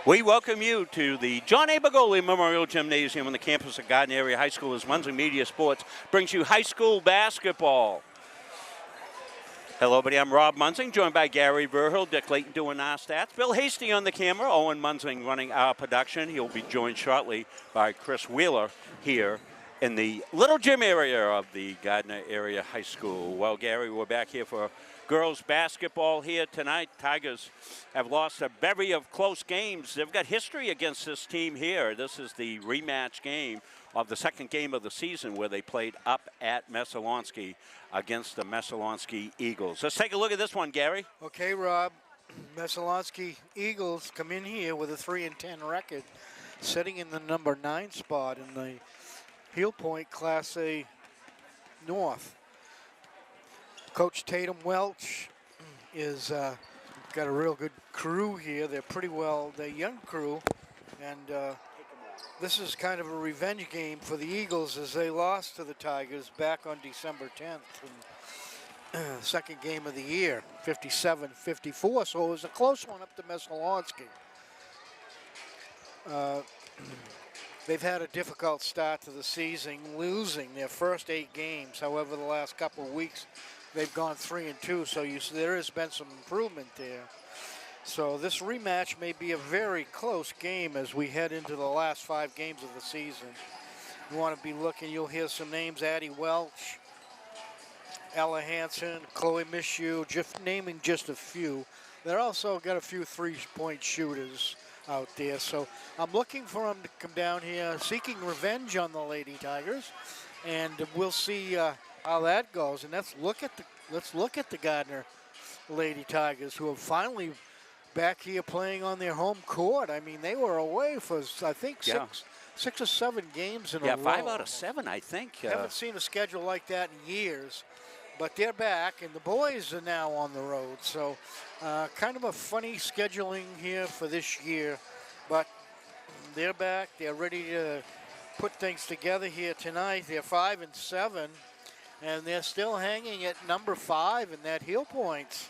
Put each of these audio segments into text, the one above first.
We welcome you to the John A. Bagoli Memorial Gymnasium on the campus of Gardiner Area High School as Munson Media Sports brings you high school basketball. Hello, everybody. I'm Rob Munson, joined by Gary Verhill, Dick Layton doing our stats, Bill Hasty on the camera, Owen Munson running our production. He'll be joined shortly by Chris Wheeler here in the little gym area of the Gardiner Area High School. Well, Gary, we're back here for girls basketball here tonight. Tigers have lost a bevy of close games. They've got history against this team here. This is the rematch game of the second game of the season where they played up at Messalonskee against the Messalonskee Eagles. Let's take a look at this one, Gary. Okay, Rob. Messalonskee Eagles come in here with a 3-10 record, sitting in the number 9 spot in the Heel Point Class A North. Coach Tatum Welch is got a real good crew here. They're pretty well, they're a young crew, and this is kind of a revenge game for the Eagles as they lost to the Tigers back on December 10th, second game of the year, 57-54. So it was a close one up to Messalonskee. They've had a difficult start to the season, losing their first 8 games. However, the last couple of weeks, they've gone 3-2, so there has been some improvement there. So this rematch may be a very close game as we head into the last 5 games of the season. You want to be looking, you'll hear some names, Addie Welch, Ella Hansen, Chloe Mishu, just naming just a few. They're also got a few 3-point shooters out there. So I'm looking for them to come down here seeking revenge on the Lady Tigers, and we'll see how that goes. And let's look at the Gardiner Lady Tigers, who are finally back here playing on their home court. I mean, they were away for, I think, six or 7 games in a row. Yeah, 5 out of 7, I think. Haven't seen a schedule like that in years, but they're back, and the boys are now on the road. So kind of a funny scheduling here for this year, but they're back. They're ready to put things together here tonight. They're 5-7. And they're still hanging at number 5 in that Heel Points.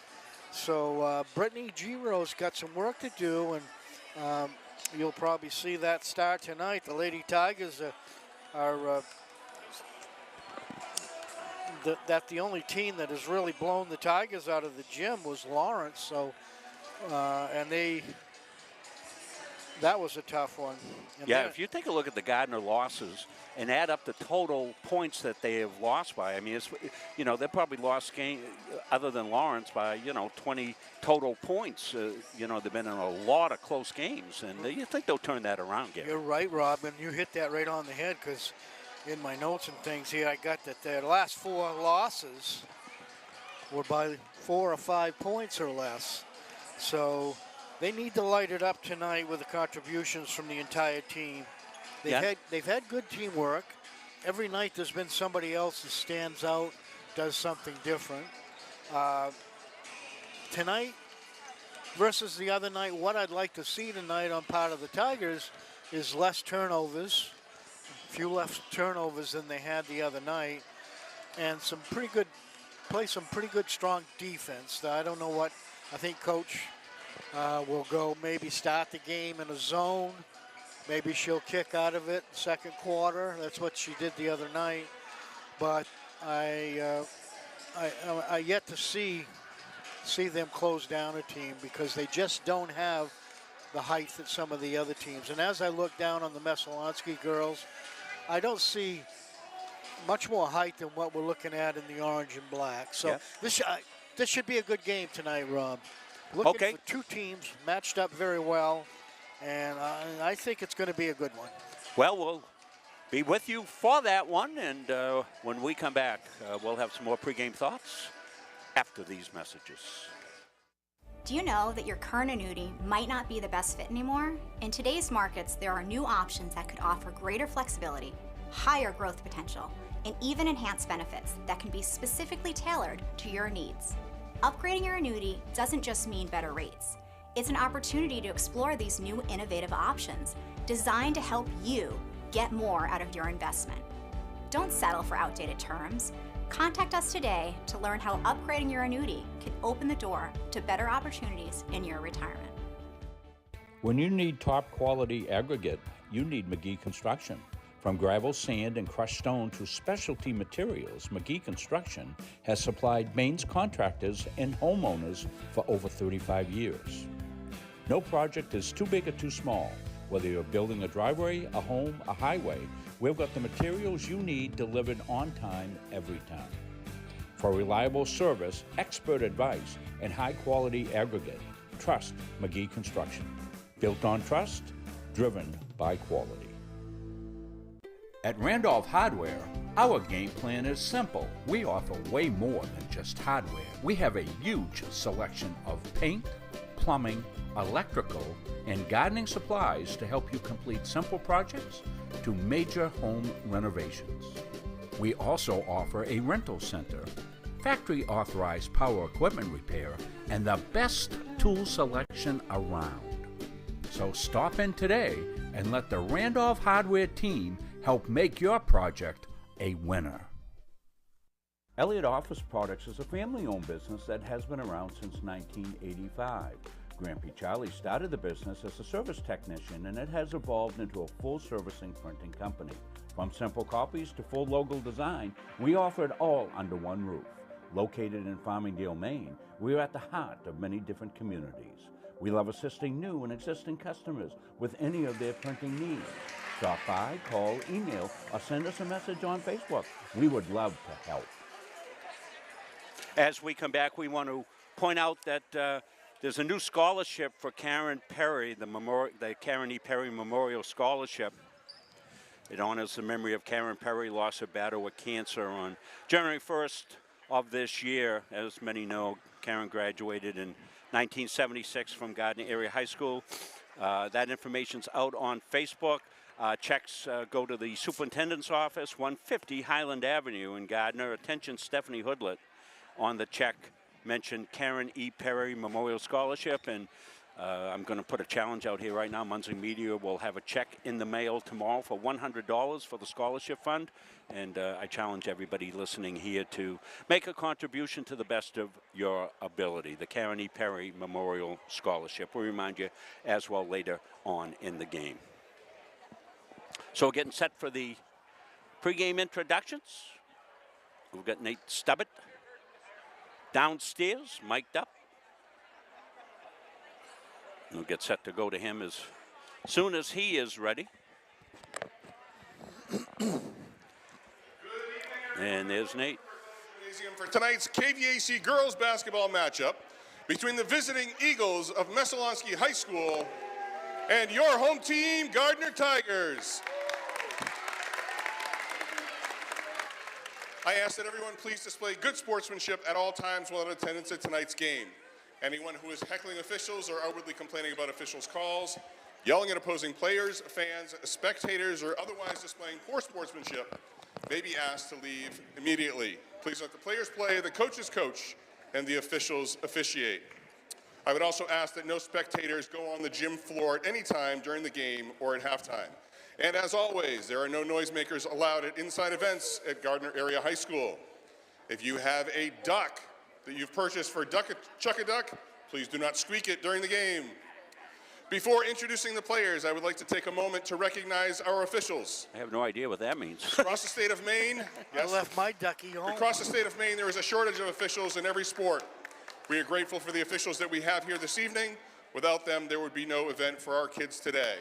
So Brittany Giro's got some work to do, and you'll probably see that start tonight. The Lady Tigers are the only team that has really blown the Tigers out of the gym was Lawrence. So, and that was a tough one. And yeah, if you take a look at the Gardiner losses and add up the total points that they have lost by, I mean, it's, you know, they probably lost game other than Lawrence by, 20 total points. You know, they've been in a lot of close games, and you think they'll turn that around, Gary. You're right, Rob, and you hit that right on the head, because in my notes and things here, I got that their last 4 losses were by 4 or 5 points or less. So they need to light it up tonight with the contributions from the entire team. They've had good teamwork. Every night there's been somebody else that stands out, does something different. Tonight versus the other night, what I'd like to see tonight on part of the Tigers is less turnovers, a few less turnovers than they had the other night, and play some pretty good strong defense. I don't know what, I think Coach will go maybe start the game in a zone. Maybe she'll kick out of it second quarter. That's what she did the other night. But I yet to see them close down a team, because they just don't have the height that some of the other teams. And as I look down on the Messalonskee girls, I don't see much more height than what we're looking at in the orange and black. So this should be a good game tonight, Rob. Looking for 2 teams matched up very well. And I think it's going to be a good one. Well, we'll be with you for that one. And when we come back, we'll have some more pregame thoughts after these messages. Do you know that your current annuity might not be the best fit anymore? In today's markets, there are new options that could offer greater flexibility, higher growth potential, and even enhanced benefits that can be specifically tailored to your needs. Upgrading your annuity doesn't just mean better rates. It's an opportunity to explore these new innovative options designed to help you get more out of your investment. Don't settle for outdated terms. Contact us today to learn how upgrading your annuity can open the door to better opportunities in your retirement. When you need top quality aggregate, you need McGee Construction. From gravel, sand, and crushed stone to specialty materials, McGee Construction has supplied Maine's contractors and homeowners for over 35 years. No project is too big or too small. Whether you're building a driveway, a home, a highway, we've got the materials you need delivered on time every time. For reliable service, expert advice, and high-quality aggregate, trust McGee Construction. Built on trust, driven by quality. At Randolph Hardware, our game plan is simple. We offer way more than just hardware. We have a huge selection of paint, plumbing, electrical, and gardening supplies to help you complete simple projects to major home renovations. We also offer a rental center, factory authorized power equipment repair, and the best tool selection around. So stop in today and let the Randolph Hardware team help make your project a winner. Elliott Office Products is a family-owned business that has been around since 1985. Grampy Charlie started the business as a service technician, and it has evolved into a full-servicing printing company. From simple copies to full logo design, we offer it all under one roof. Located in Farmingdale, Maine, we are at the heart of many different communities. We love assisting new and existing customers with any of their printing needs. Stop by, call, email, or send us a message on Facebook. We would love to help. As we come back, we want to point out that there's a new scholarship for Karen Perry, the Karen E. Perry Memorial Scholarship. It honors the memory of Karen Perry, lost her battle with cancer on January 1st of this year. As many know, Karen graduated in 1976 from Gardiner Area High School. That information's out on Facebook. Checks go to the superintendent's office, 150 Highland Avenue in Gardiner. Attention, Stephanie Hoodlet. On the check mentioned Karen E. Perry Memorial Scholarship, and I'm going to put a challenge out here right now. Munson Media will have a check in the mail tomorrow for $100 for the scholarship fund, and I challenge everybody listening here to make a contribution to the best of your ability. The Karen E. Perry Memorial Scholarship. We'll remind you as well later on in the game. So we're getting set for the pregame introductions. We've got Nate Stubbett downstairs, mic'd up. We'll get set to go to him as soon as he is ready. And there's Nate. For tonight's KVAC girls basketball matchup between the visiting Eagles of Messalonskee High School and your home team, Gardiner Tigers. I ask that everyone please display good sportsmanship at all times while in attendance at tonight's game. Anyone who is heckling officials or outwardly complaining about officials' calls, yelling at opposing players, fans, spectators, or otherwise displaying poor sportsmanship may be asked to leave immediately. Please let the players play, the coaches coach, and the officials officiate. I would also ask that no spectators go on the gym floor at any time during the game or at halftime. And as always, there are no noisemakers allowed at inside events at Gardiner Area High School. If you have a duck that you've purchased for Chuck-a-Duck, please do not squeak it during the game. Before introducing the players, I would like to take a moment to recognize our officials. I have no idea what that means. Across the state of Maine, I left my ducky home. Across the state of Maine, there is a shortage of officials in every sport. We are grateful for the officials that we have here this evening. Without them, there would be no event for our kids today.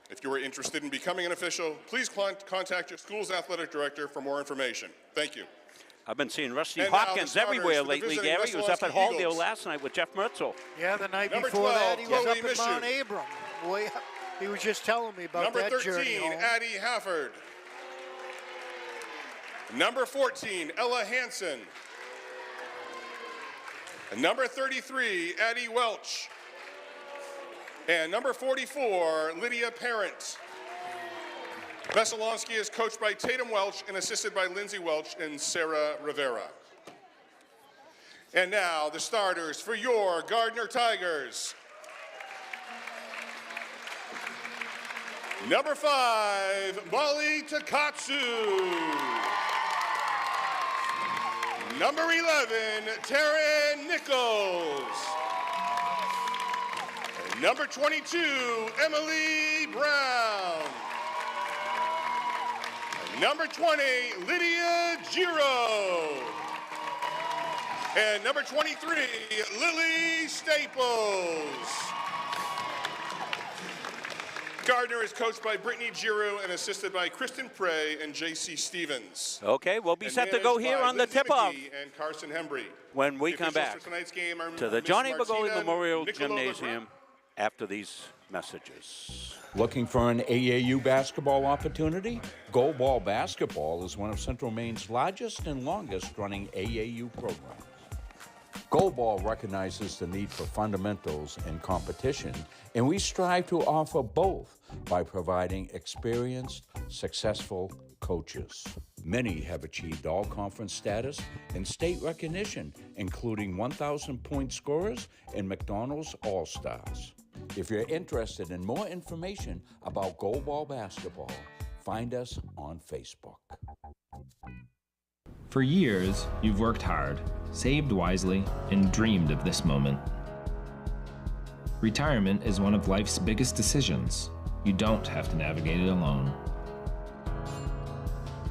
If you are interested in becoming an official, please contact your school's athletic director for more information. Thank you. I've been seeing Rusty And Hopkins everywhere lately, Gary. He was up at Messalonskee Halldale Eagles. last night with Jeff Mertzel. Yeah, the night Number before 12, that, he was Chloe up in Mount Mishu. Abram. Boy, he was just telling me about Number that 13, journey home. Addie Hafford. Number 14, Ella Hansen. And number 33, Addie Welch. And number 44, Lydia Parent. Messalonskee is coached by Tatum Welch and assisted by Lindsay Welch and Sarah Rivera. And now the starters for your Gardiner Tigers. Number 5, Molly Takatsu. Number 11, Taryn Nichols. Number 22, Emily Brown. Number 20, Lydia Giro. And number 23, Lily Staples. Gardiner is coached by Brittany Giroux and assisted by Kristen Prey and J.C. Stevens. Okay, we'll be And set to go here on the Lindsay tip-off McGee and Carson Hembry. when we The come officials back for tonight's game are to the Miss Johnny Bagoli Martina Memorial Nicola Gymnasium after these messages. Looking for an AAU basketball opportunity? Goalball Basketball is one of Central Maine's largest and longest running AAU programs. Goalball recognizes the need for fundamentals and competition, and we strive to offer both by providing experienced, successful coaches. Many have achieved all-conference status and state recognition, including 1,000-point scorers and McDonald's All-Stars. If you're interested in more information about Goalball Basketball, find us on Facebook. For years, you've worked hard, saved wisely, and dreamed of this moment. Retirement is one of life's biggest decisions. You don't have to navigate it alone.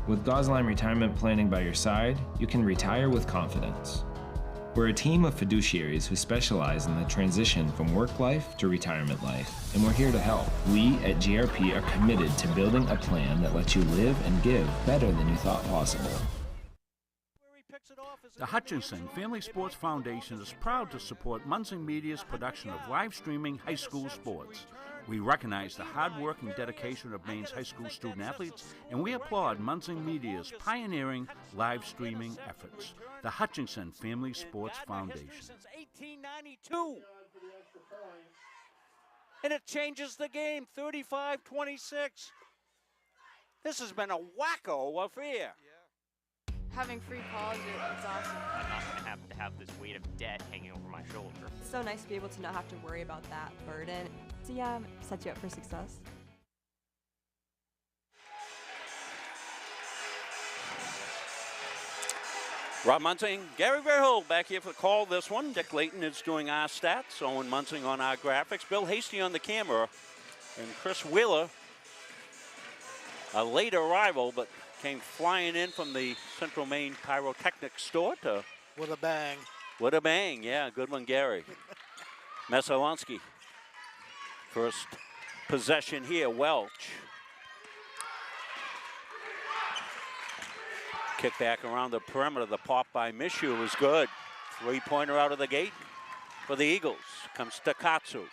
With Gosline Retirement Planning by your side, you can retire with confidence. We're a team of fiduciaries who specialize in the transition from work life to retirement life, and we're here to help. We at GRP are committed to building a plan that lets you live and give better than you thought possible. The Hutchinson Family Sports Foundation is proud to support Munson Media's production of live streaming high school sports. We recognize the hard work and dedication of Maine's high school student athletes, and we applaud Munson Media's pioneering live streaming efforts. The Hutchinson Family Sports Foundation. Since 1892. And it changes the game, 35-26. This has been a wacko affair. Having free calls, it's awesome. I'm not going to have this weight of debt hanging over my shoulder. It's so nice to be able to not have to worry about that burden. So yeah, sets you up for success. Rob Munson, Gary Verhoel back here for the call this one. Dick Layton is doing our stats. Owen Munson on our graphics. Bill Hasty on the camera. And Chris Wheeler, a late arrival, but came flying in from the Central Maine Pyrotechnics store to... With a bang. With a bang, yeah. Good one, Gary. Messalonskee. First possession here, Welch. Kick back around the perimeter. The pop by Mishu was good. Three-pointer out of the gate for the Eagles. Comes Takatsu.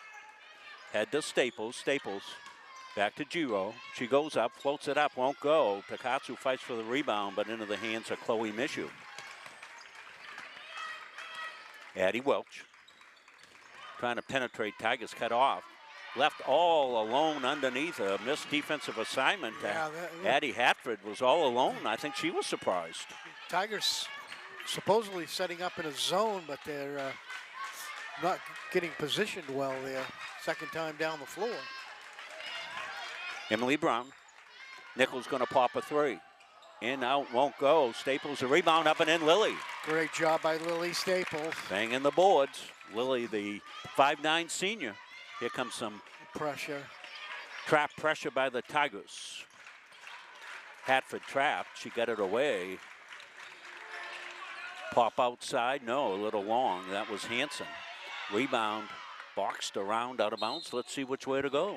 Head to Staples. Staples back to Giro. She goes up, floats it up, won't go. Takatsu fights for the rebound, but into the hands of Chloe Mishu. Addie Welch trying to penetrate. Tigers cut off. Left all alone underneath a missed defensive assignment. Yeah, Addie Hatford was all alone. I think she was surprised. Tigers supposedly setting up in a zone, but they're not getting positioned well there. Second time down the floor. Emily Brown. Nichols going to pop a three. In, out, won't go. Staples a rebound up and in. Lily. Great job by Lily Staples. Banging the boards. Lily, the 5'9" senior. Here comes some pressure. Trap pressure by the Tigers. Hatford trapped. She got it away. Pop outside. No, a little long. That was Hanson. Rebound. Boxed around out of bounds. Let's see which way to go.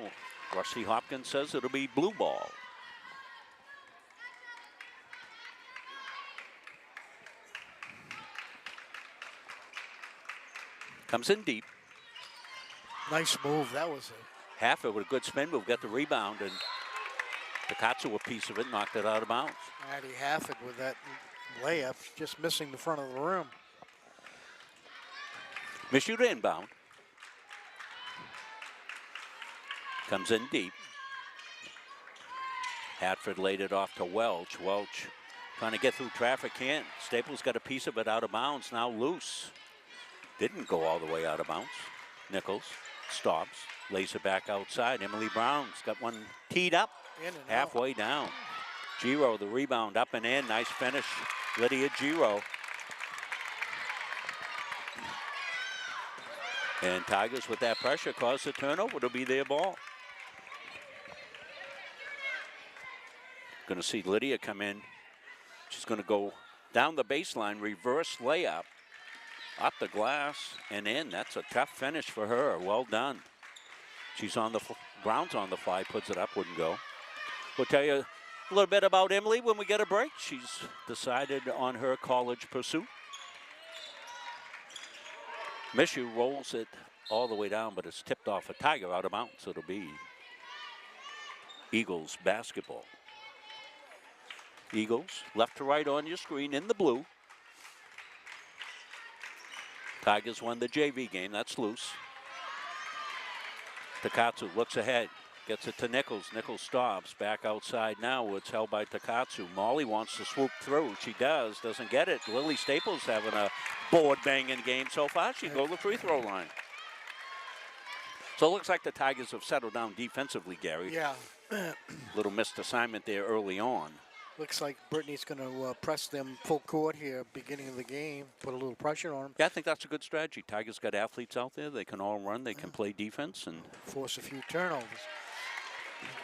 Rusty Hopkins says it'll be blue ball. Comes in deep. Nice move. That was a Hatford with a good spin move. Got the rebound, and Takatsu a piece of it, knocked it out of bounds. Addie Hatford with that layup, just missing the front of the rim. Mishu to inbound. Comes in deep. Hatford laid it off to Welch. Welch trying to get through traffic, can't. Staples got a piece of it out of bounds, now loose. Didn't go all the way out of bounds. Nichols stops, lays it back outside. Emily Brown's got one teed up, halfway down. Giro, the rebound, up and in. Nice finish, Lydia Giro. And Tigers with that pressure caused the turnover to be their ball. Going to see Lydia come in. She's going to go down the baseline, reverse layup, up the glass and in. That's a tough finish for her. Well done. She's on the Brown's on the fly, puts it up, wouldn't go. We'll tell you a little bit about Emily when we get a break. She's decided on her college pursuit. Mishu rolls it all the way down, but it's tipped off a Tiger out of bounds. So it'll be Eagles basketball. Eagles, left to right on your screen in the blue. Tigers won the JV game, that's loose. Takatsu looks ahead, gets it to Nichols. Nichols stops, back outside now. It's held by Takatsu. Molly wants to swoop through. She does, doesn't get it. Lily Staples having a board-banging game so far. She'd go to the free throw line. So it looks like the Tigers have settled down defensively, Gary. Yeah. Little missed assignment there early on. Looks like Brittany's going to press them full court here, beginning of the game, put a little pressure on them. Yeah, I think that's a good strategy. Tigers got athletes out there. They can all run. They can play defense. And force a few turnovers.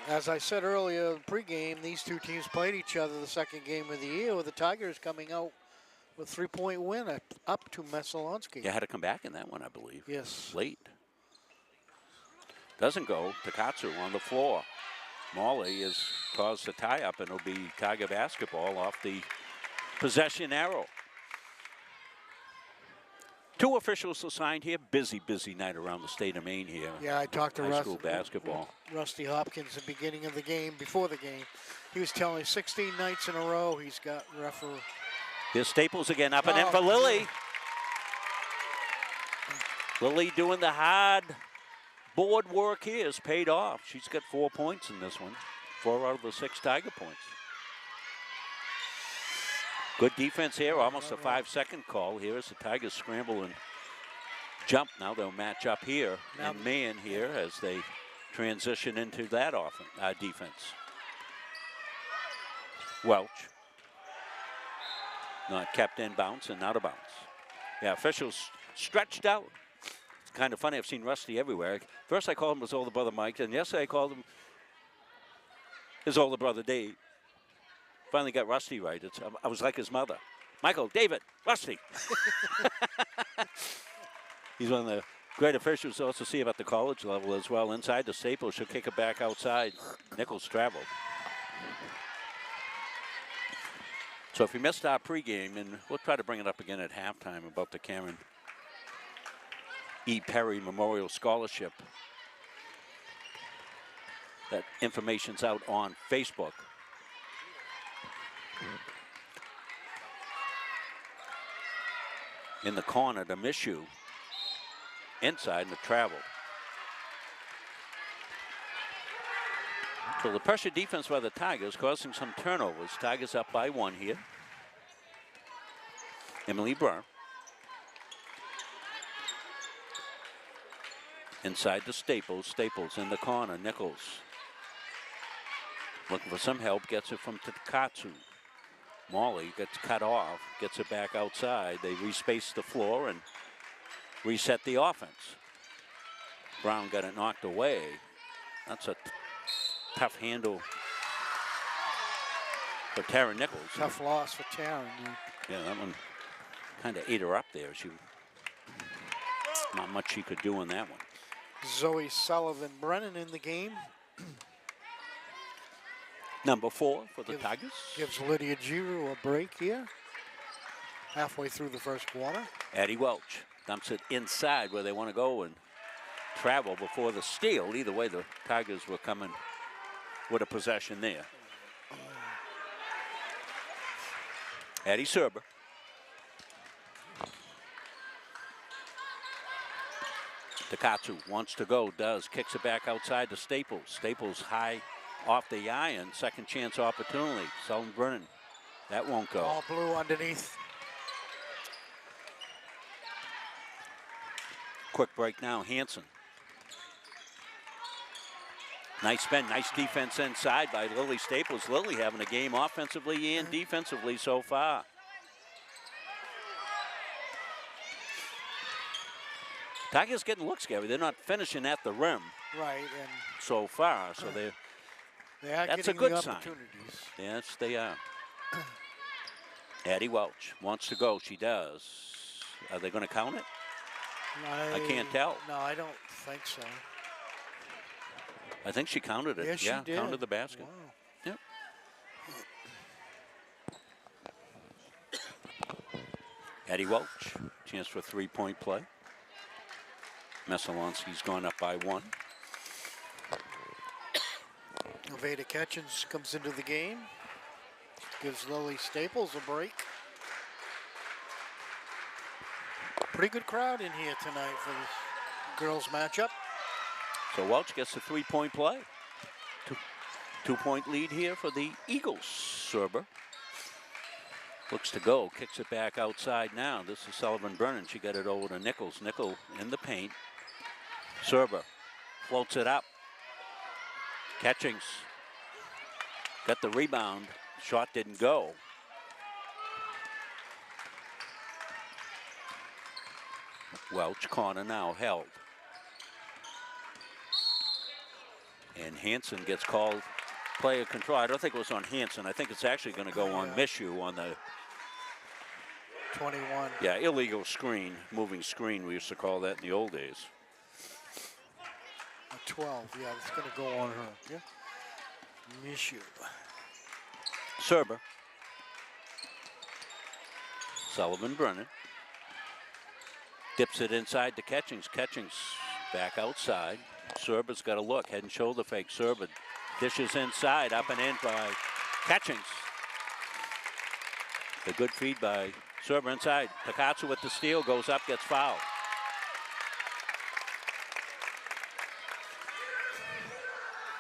As I said earlier, pregame, these two teams played each other the second game of the year, with the Tigers coming out with a 3-point win up to Messalonskee. You had to come back in that one, I believe. Yes. Late. Doesn't go. Takatsu on the floor. Molly has caused a tie-up, and it'll be Tiger basketball off the possession arrow. Two officials assigned here. Busy night around the state of Maine here. Yeah, I talked to high school basketball. Rusty Hopkins at the beginning of the game, before the game. He was telling me 16 nights in a row he's got referee. Here's Staples again, up and in for Lily. Lily doing the hard board work here has paid off. She's got 4 points in this one. 4 out of the 6 Tiger points. Good defense here, almost a 5-second call. Here as the Tigers scramble and jump. Now they'll match up here and man here as they transition into that defense. Welch. Not kept in bounds and out of bounds. Yeah, officials stretched out. It's kind of funny. I've seen Rusty everywhere. First I called him his older brother Mike, and yesterday I called him his older brother Dave. Finally got Rusty right. I was like his mother. Michael, David, Rusty. He's one of the great officials to also see about the college level as well. Inside the Staples, she'll kick it back outside. Nichols traveled. So if you missed our pregame, and we'll try to bring it up again at halftime about the Karen E. Perry Memorial Scholarship. That information's out on Facebook. In the corner to Mishu. Inside the travel. So the pressure defense by the Tigers causing some turnovers. Tigers up by 1 here. Emily Burr. Inside to Staples. Staples in the corner. Nichols. Looking for some help. Gets it from Takatsu. Molly gets cut off. Gets it back outside. They respace the floor and reset the offense. Brown got it knocked away. That's a tough handle for Tara Nichols. Tough loss for Tara. Yeah, that one kind of ate her up there. Not much she could do in that one. Zoe Sullivan-Brennan in the game. Number 4 for the Tigers. Gives Lydia Giroux a break here. Halfway through the first quarter. Addie Welch dumps it inside where they want to go and travel before the steal. Either way, the Tigers were coming with a possession there. Addie Serber. Takatsu wants to go, does, kicks it back outside to Staples. Staples high off the iron, second chance opportunity. Sullivan-Brennan, that won't go. All blue underneath. Quick break now, Hanson. Nice spin, nice defense inside by Lily Staples. Lily having a game offensively and defensively so far. Tigers getting looks, Gary. They're not finishing at the rim Right, and so far, so they are that's a getting good the sign. opportunities. Yes, they are. Addie Welch wants to go. She does. Are they going to count it? I can't tell. No, I don't think so. I think she counted it. Yes, she did. Counted the basket. Wow. Yep. Addie Welch, chance for a three-point play. Messalonskee's gone up by 1. Veda Ketchens comes into the game. Gives Lily Staples a break. Pretty good crowd in here tonight for this girls matchup. So Welch gets a three-point play. Two-point lead here for the Eagles. Serber looks to go, kicks it back outside now. This is Sullivan Brennan. She got it over to Nichols. Nichols in the paint. Serber floats it up. Catchings got the rebound. Shot didn't go. Welch corner now held. And Hanson gets called player control. I don't think it was on Hanson. I think it's actually going to go on Mishu on the 21. Yeah, illegal screen, moving screen. We used to call that in the old days. A 12, yeah, it's going to go on her. Yeah. Mishu. Serber. Sullivan Brennan. Dips it inside to Catchings. Catchings back outside. Serber's got a look. Head and shoulder fake. Serber dishes inside, up and in by Catchings. A good feed by Serber inside. Takatsu with the steal, goes up, gets fouled.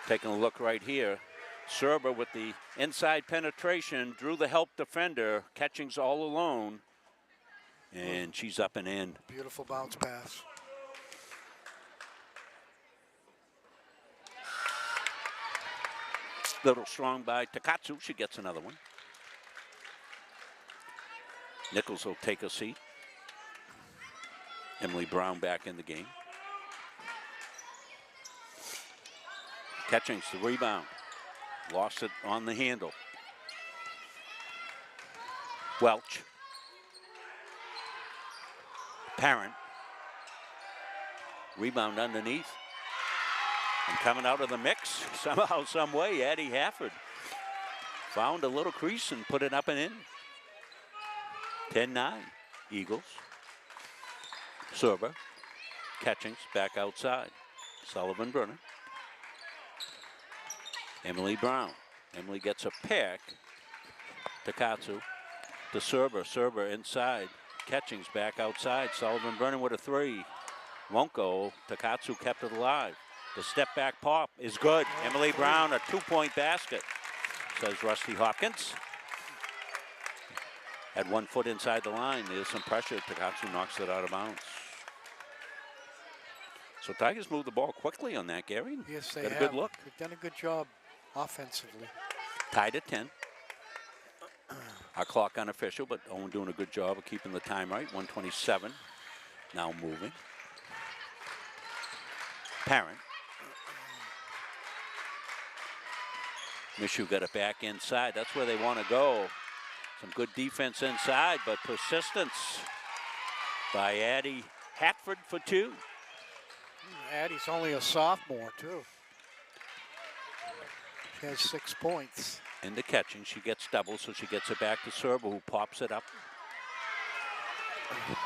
Taking a look right here. Serber with the inside penetration, drew the help defender. Catchings all alone. And she's up and in. Beautiful bounce pass. Little strong by Takatsu. She gets another one. Nichols will take a seat. Emily Brown back in the game. Catchings the rebound. Lost it on the handle. Welch. Parent. Rebound underneath. And coming out of the mix, somehow, some way, Addie Hafford found a little crease and put it up and in. 10-9, Eagles. Serber. Catchings back outside. Sullivan Brennan. Emily Brown. Emily gets a pick. Takatsu to Serber. Serber inside. Catchings back outside. Sullivan Brennan with a three. Won't go. Takatsu kept it alive. The step back pop is good. Emily Brown, a 2-point basket, says Rusty Hopkins. Had 1 foot inside the line. There's some pressure. Takatsu knocks it out of bounds. So Tigers move the ball quickly on that, Gary. Yes, they got a have. good look. They've done a good job offensively. Tied at 10. Our clock unofficial, but Owen doing a good job of keeping the time right. 127. Now moving. Parent. Mishu got it back inside. That's where they want to go. Some good defense inside, but persistence by Addie Hatford for 2. Addie's only a sophomore, too. She has 6 points. Into catching. She gets double, so she gets it back to Serber, who pops it up.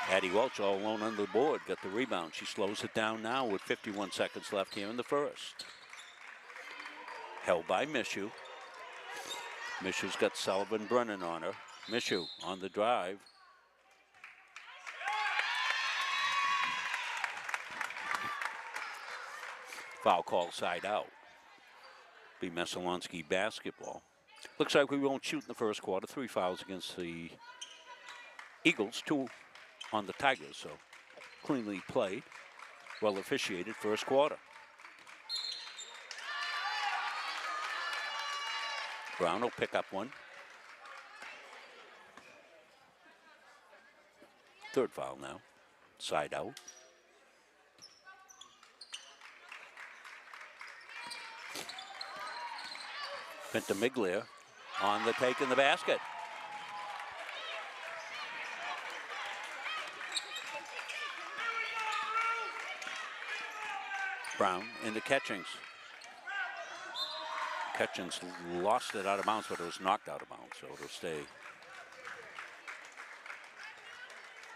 Addie Welch all alone on the board. Got the rebound. She slows it down now with 51 seconds left here in the first. Held by Mishu. Mishu's got Sullivan Brennan on her. Mishu on the drive. Foul call side out. Be Messalonskee basketball. Looks like we won't shoot in the first quarter. 3 fouls against the Eagles, 2 on the Tigers, so cleanly played. Well officiated first quarter. Brown will pick up one. 3rd foul now. Side out. Ventimiglia on the take in the basket. Brown into Catchings. Catchings lost it out of bounds, but it was knocked out of bounds, so it'll stay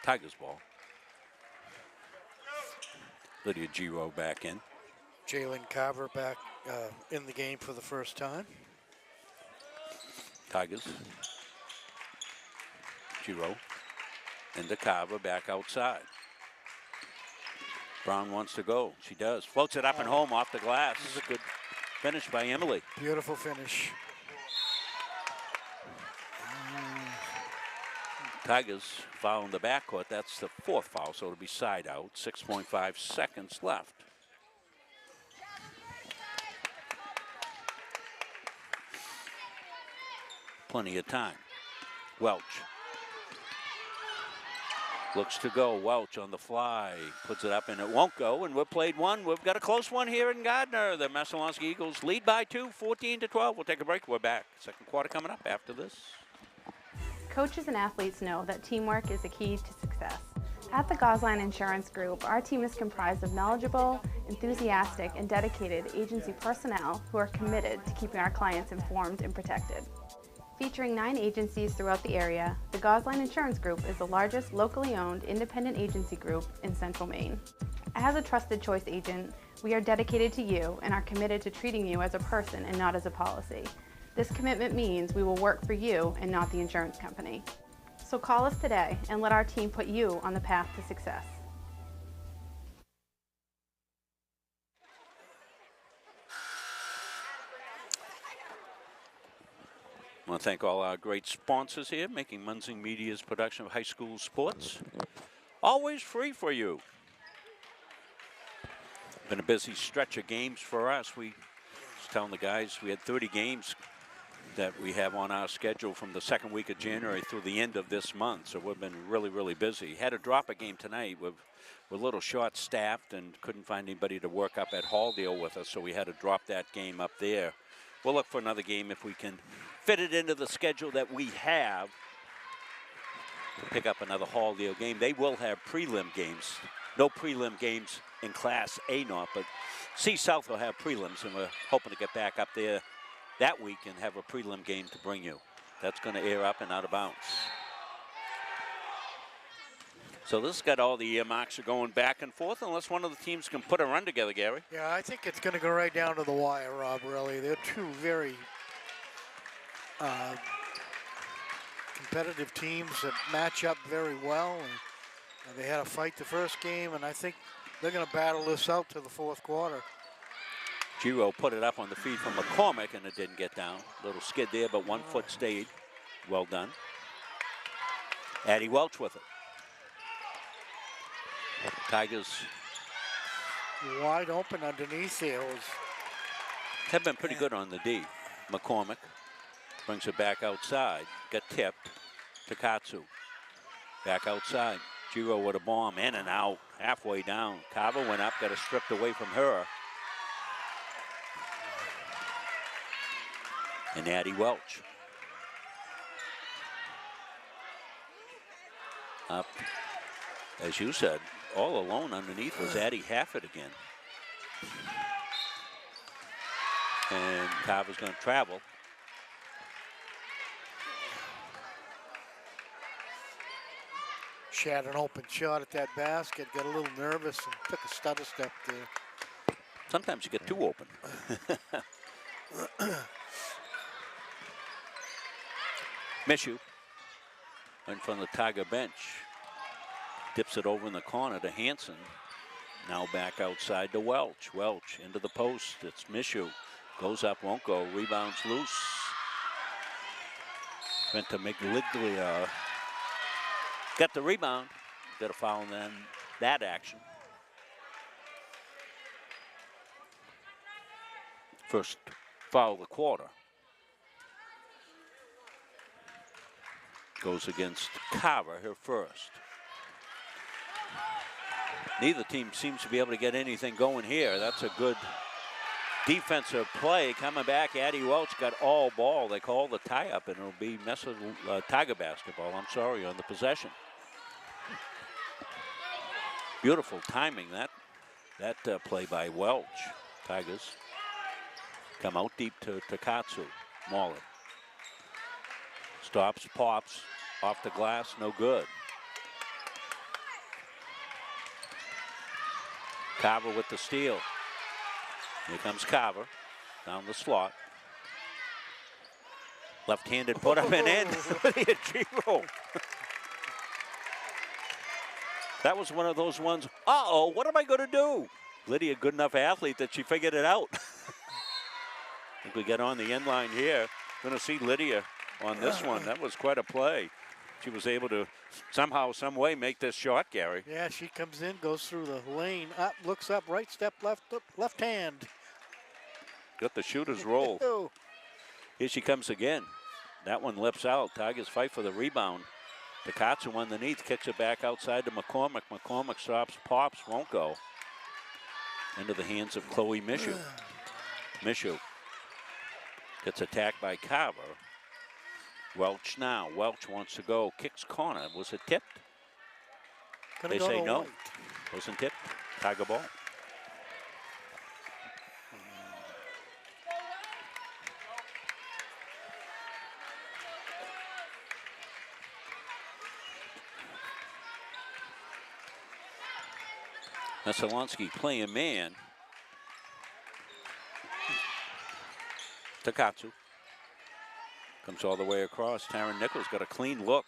Tigers ball. Lydia Giro back in. Jalen Carver back in the game for the first time. Tigers. Giro into Carver back outside. Brown wants to go. She does. Floats it up and home off the glass. This is a good finish by Emily. Beautiful finish. Tigers foul in the backcourt. That's the 4th foul, so it'll be side out. 6.5 seconds left. Plenty of time. Welch looks to go. Welch on the fly, puts it up and it won't go, and we've played one. We've got a close one here in Gardiner. The Messalonskee Eagles lead by 2, 14-12. We'll take a break. We're back. Second quarter coming up after this. Coaches and athletes know that teamwork is the key to success. At the Gosline Insurance Group, our team is comprised of knowledgeable, enthusiastic, and dedicated agency personnel who are committed to keeping our clients informed and protected. Featuring 9 agencies throughout the area, the Gosline Insurance Group is the largest locally owned independent agency group in Central Maine. As a trusted choice agent, we are dedicated to you and are committed to treating you as a person and not as a policy. This commitment means we will work for you and not the insurance company. So call us today and let our team put you on the path to success. I want to thank all our great sponsors here, making Munsing Media's production of high school sports always free for you. Been a busy stretch of games for us. We was telling the guys we had 30 games that we have on our schedule from the second week of January through the end of this month. So we've been really, really busy. Had to drop a game tonight. We're a little short-staffed and couldn't find anybody to work up at Halldale with us, so we had to drop that game up there. We'll look for another game if we can fit it into the schedule that we have. We'll pick up another Halldale game. They will have prelim games. No prelim games in Class A North, but C South will have prelims, and we're hoping to get back up there that week and have a prelim game to bring you. That's going to air up and out of bounds. So this got all the earmarks are going back and forth unless one of the teams can put a run together, Gary. Yeah, I think it's going to go right down to the wire, Rob, really. They're two very competitive teams that match up very well. And they had a fight the first game, and I think they're going to battle this out to the 4th quarter. Giro put it up on the feed from McCormick, and it didn't get down. Little skid there, but 1 foot stayed. Well done. Addie Welch with it. Tigers wide open underneath there. Have been pretty good on the D. McCormick brings it back outside. Got tipped. Takatsu back outside. Giro with a bomb in and out. Halfway down. Carver went up, got it stripped away from her. And Addie Welch. Up, as you said, all alone underneath was Addie Hafford again. And Carver's going to travel. She had an open shot at that basket, got a little nervous and took a stutter step there. Sometimes you get too open. Mishu in front of the Tiger bench. Dips it over in the corner to Hanson. Now back outside to Welch. Welch into the post. It's Mishu. Goes up, won't go. Rebounds loose. Ventimiglia got the rebound. Got a foul in then that action. First foul of the quarter. Goes against Carver, her first. Neither team seems to be able to get anything going here. That's a good defensive play coming back. Addie Welch got all ball. They call the tie-up, and it'll be Tiger basketball. I'm sorry, on the possession. Beautiful timing that play by Welch. Tigers come out deep to Takatsu. Mauler stops, pops off the glass, no good. Carver with the steal. Here comes Carver down the slot. Left-handed put up and in. Lydia Giro. That was one of those ones. Uh-oh, what am I going to do? Lydia, good enough athlete that she figured it out. I think we get on the end line here. Going to see Lydia on this one. That was quite a play. She was able to somehow, some way make this shot, Gary. Yeah, she comes in, goes through the lane, up, looks up, right step, left hand. Got the shooter's roll. Here she comes again. That one lips out. Tigers fight for the rebound. Takatsu underneath, kicks it back outside to McCormick. McCormick stops, pops, won't go. Into the hands of Chloe Mishu. Mishu gets attacked by Carver. Welch now. Welch wants to go. Kicks corner. Was it tipped? They say no. Wasn't tipped. Tiger ball. Messalonskee playing man. Takatsu comes all the way across. Taryn Nichols got a clean look.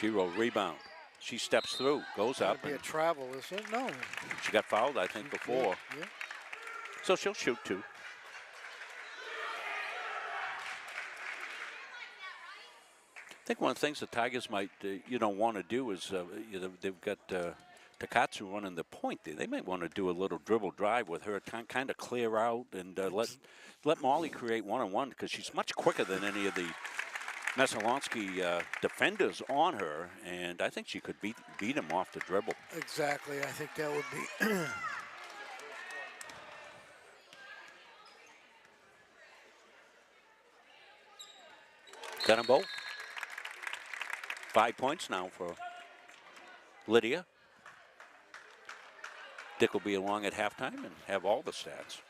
Giro rebound. She steps through, goes up. Be a travel, is it? No. She got fouled, I think, before. Yeah. So she'll shoot too. I think one of the things the Tigers might, want to do is, they've got Takatsu running the point. They might want to do a little dribble drive with her, kind of clear out and let Molly create one-on-one, because she's much quicker than any of the Messalonskee defenders on her, and I think she could beat him off the dribble. Exactly, I think that would be. Got them both. 5 points now for Lydia. Dick will be along at halftime and have all the stats.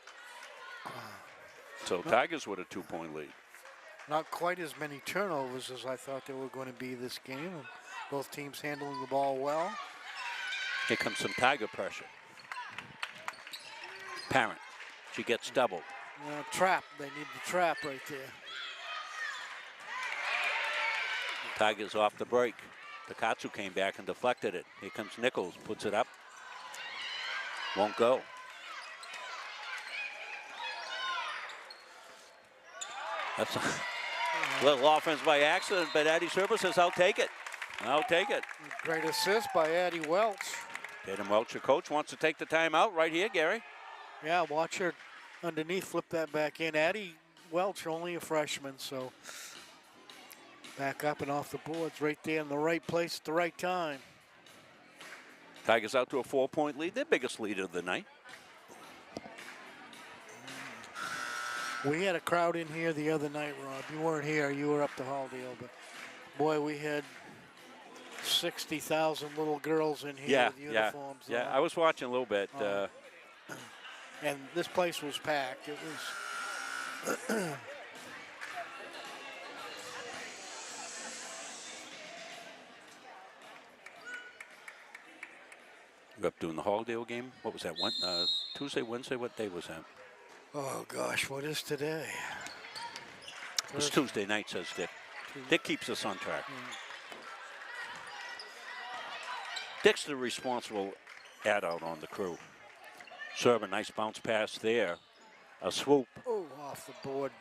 So Tigers with a 2-point lead. Not quite as many turnovers as I thought there were going to be this game. And both teams handling the ball well. Here comes some Tiger pressure. Parent. She gets doubled. Trap. They need the trap right there. Tigers off the break. Takatsu came back and deflected it. Here comes Nichols, puts it up. Won't go. That's a little offense by accident, but Addie Serber says, I'll take it. I'll take it. Great assist by Addie Welch. Tatum Welch, your coach, wants to take the timeout right here, Gary. Yeah, watch her underneath flip that back in. Addie Welch, only a freshman, so back up and off the boards right there in the right place at the right time. Tigers out to a 4-point lead, their biggest lead of the night. We had a crowd in here the other night, Rob. You weren't here, you were up to Halldale, but boy, we had 60,000 little girls in here with uniforms. Yeah, I was watching a little bit. And this place was packed. It was. We're up doing the Halldale game. What was that? Tuesday, Wednesday? What day was that? Oh gosh, what is today? It was Tuesday night, says Dick. Dick keeps us on track. Dick's the responsible add-out on the crew. Serve a nice bounce pass there. A swoop. Oh, off the board.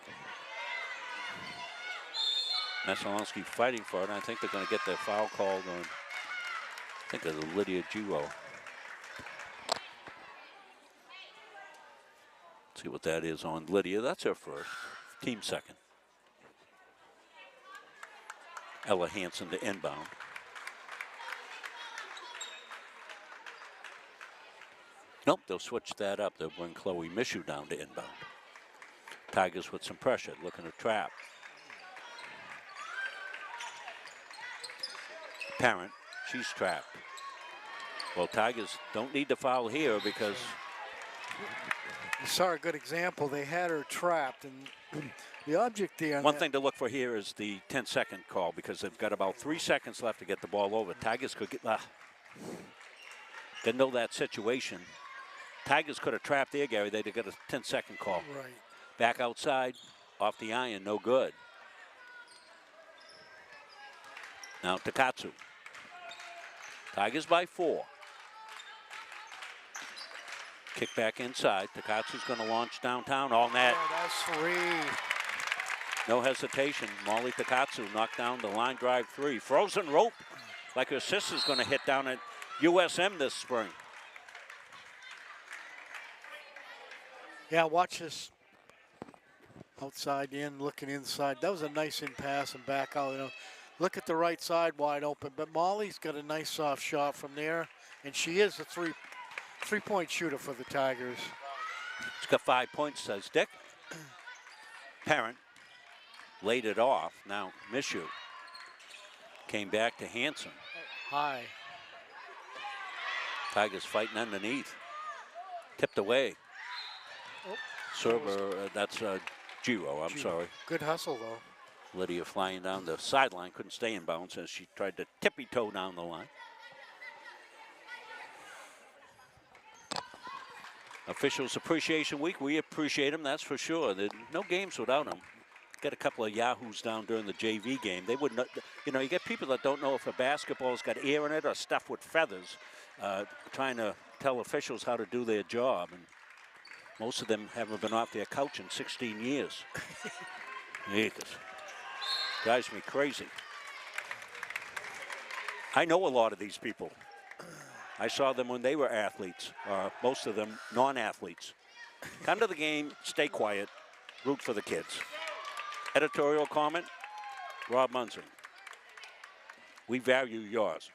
Messalonskee fighting for it. I think they're going to get their foul called on, I think, of the Lydia Giro. See what that is on Lydia. That's her first. Team second. Ella Hansen to inbound. Nope, they'll switch that up. They'll bring Chloe Mishu down to inbound. Tigers with some pressure, looking to trap. Parent, she's trapped. Well, Tigers don't need to foul here because You saw a good example. They had her trapped, and the object there. one thing to look for here is the 10-second call because they've got about 3 seconds left to get the ball over. Tigers could get, didn't know that situation. Tigers could have trapped there, Gary. They'd have got a 10-second call. Right. Back outside, off the iron, no good. Now Takatsu. Tigers by 4. Kick back inside. Takatsu's going to launch downtown. All net. Oh, that's 3. No hesitation. Molly Takatsu knocked down the line drive 3. Frozen rope, like her sister's going to hit down at USM this spring. Yeah, watch this. Outside in, looking inside. That was a nice in pass and back out. You know, look at the right side wide open. But Molly's got a nice soft shot from there, and she is a three-point shooter for the Tigers. She's got 5 points, says Dick. Parent laid it off. Now Mishu came back to Hanson. High. Tigers fighting underneath. Tipped away. Oh, Server, that's Giro, I'm sorry. Good hustle, though. Lydia flying down the sideline, couldn't stay in bounds as she tried to tippy-toe down the line. Officials Appreciation Week, we appreciate them, that's for sure. There's no games without them. Got a couple of yahoos down during the JV game. They would not, you know, you get people that don't know if a basketball's got air in it or stuffed with feathers, trying to tell officials how to do their job. And most of them haven't been off their couch in 16 years. It drives me crazy. I know a lot of these people. I saw them when they were athletes, most of them non-athletes. Come to the game, stay quiet, root for the kids. Editorial comment, Rob Munson. We value yours.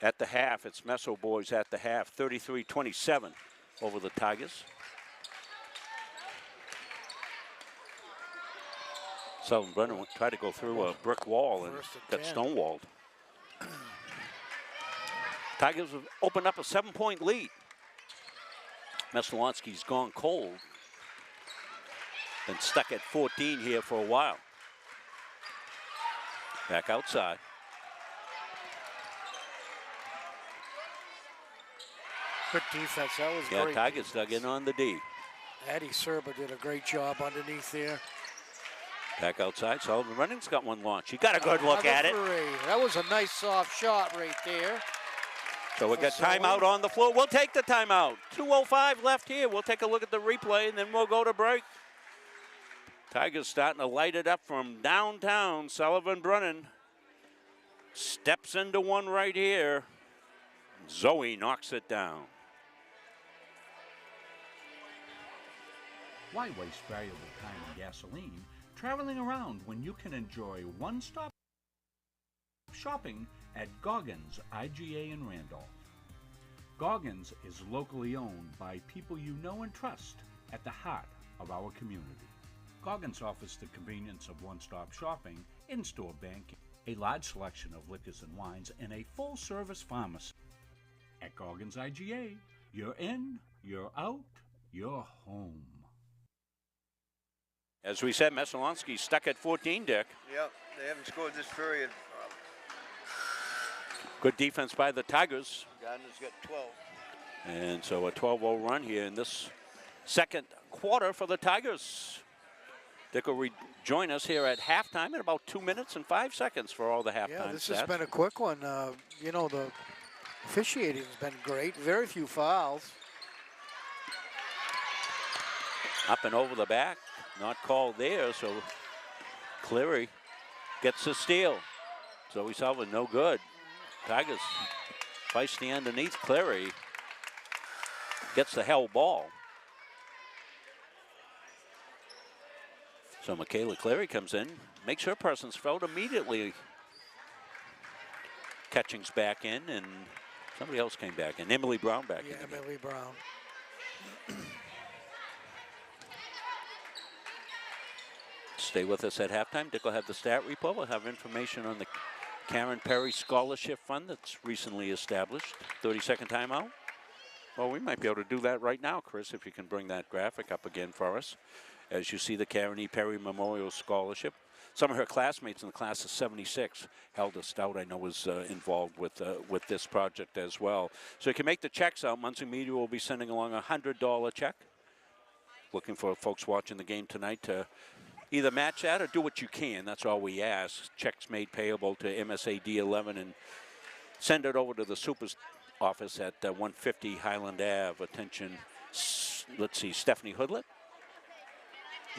At the half, it's Messo boys at the half, 33-27 over the Tigers. Sullivan Brennan tried to go through a brick wall and got stonewalled. Tigers have opened up a 7-point lead. Messalonskee's gone cold. Been stuck at 14 here for a while. Back outside. Good defense, that was great. great. Tigers dug in on the D. Addie Serba did a great job underneath there. Back outside, Sullivan Brennan's got one launch. He got a good look at it. That was a nice soft shot right there. So we got timeout on the floor. We'll take the timeout. 2:05 left here. We'll take a look at the replay and then we'll go to break. Tigers starting to light it up from downtown. Sullivan Brennan steps into one right here. Zoe knocks it down. Why waste valuable time and gasoline traveling around when you can enjoy one-stop shopping at Goggins IGA in Randolph? Goggins is locally owned by people you know and trust at the heart of our community. Goggins offers the convenience of one-stop shopping, in-store banking, a large selection of liquors and wines, and a full-service pharmacy. At Goggins IGA, you're in, you're out, you're home. As we said, Messalonskee stuck at 14, Dick. Yep, they haven't scored this period. Good defense by the Tigers. Gardiner's got 12. And so a 12-0 run here in this second quarter for the Tigers. Dick will rejoin us here at halftime in about 2 minutes and 5 seconds for all the halftime Yeah, this stats. has been a quick one. You know, the officiating has been great. Very few fouls. Up and over the back. Not called there, so Cleary gets the steal. Zoe Sullivan, no good. Tigers feisty underneath. Cleary gets the hell ball. So Michaela Cleary comes in, makes her presence felt immediately. Catching's back in, and Somebody else came back, and Emily Brown back in. Yeah, Emily Brown. Stay with us at halftime. Dick will have the stat report. We'll have information on the Karen Perry Scholarship Fund that's recently established. 30-second timeout. Well, we might be able to do that right now, Chris, if you can bring that graphic up again for us. As you see the Karen E. Perry Memorial Scholarship. Some of her classmates in the class of 76, Helda Stout, I know, was involved with this project as well. So you can make the checks out. Muncie Media will be sending along a $100 check. Looking for folks watching the game tonight to either match that or do what you can. That's all we ask. Checks made payable to MSAD 11 and send it over to the Supers office at 150 Highland Ave. Attention, let's see, Stephanie Hoodlet.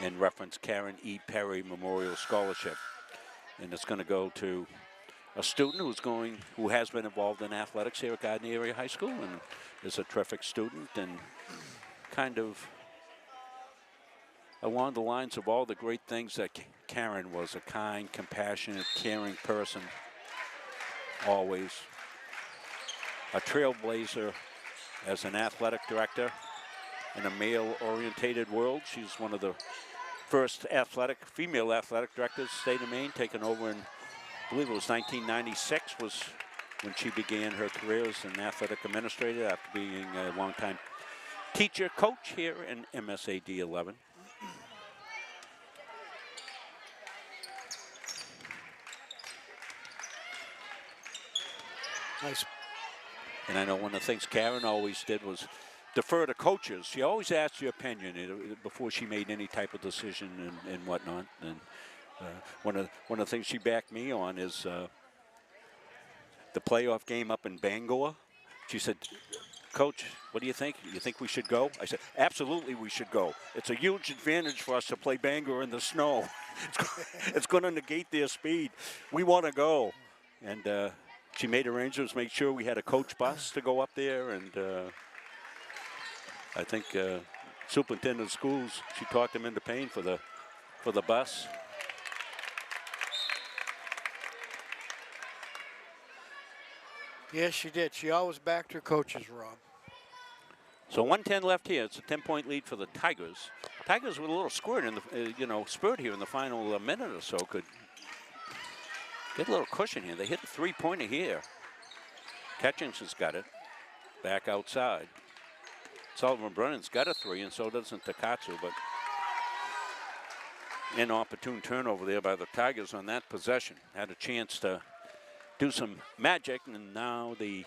In reference Karen E. Perry Memorial Scholarship. And it's going to go to a student who has been involved in athletics here at Gardiner Area High School and is a terrific student and kind of along the lines of all the great things that Karen was, a kind, compassionate, caring person, always. A trailblazer as an athletic director in a male-orientated world. She's one of the first female athletic directors in the state of Maine, taken over in, I believe it was 1996 was when she began her career as an athletic administrator after being a longtime teacher, coach here in MSAD 11. Nice. And I know one of the things Karen always did was defer to coaches. She always asked your opinion before she made any type of decision and whatnot. And one of the things she backed me on is the playoff game up in Bangor. She said, Coach, what do you think? You think we should go? I said, absolutely we should go. It's a huge advantage for us to play Bangor in the snow. It's going to negate their speed. We want to go. And she made arrangements, make sure we had a coach bus to go up there. And I think superintendent of schools, she talked him into paying for the bus. Yes, she did. She always backed her coaches, Rob. So 1:10 left here. It's a 10-point lead for the Tigers. Tigers with a little squirt in the spurt here in the final minute or so could get a little cushion here. They hit the three-pointer here. Ketchingson's got it back outside. Sullivan Brennan's got a three, and so doesn't Takatsu, but inopportune turnover there by the Tigers on that possession. Had a chance to do some magic, and now the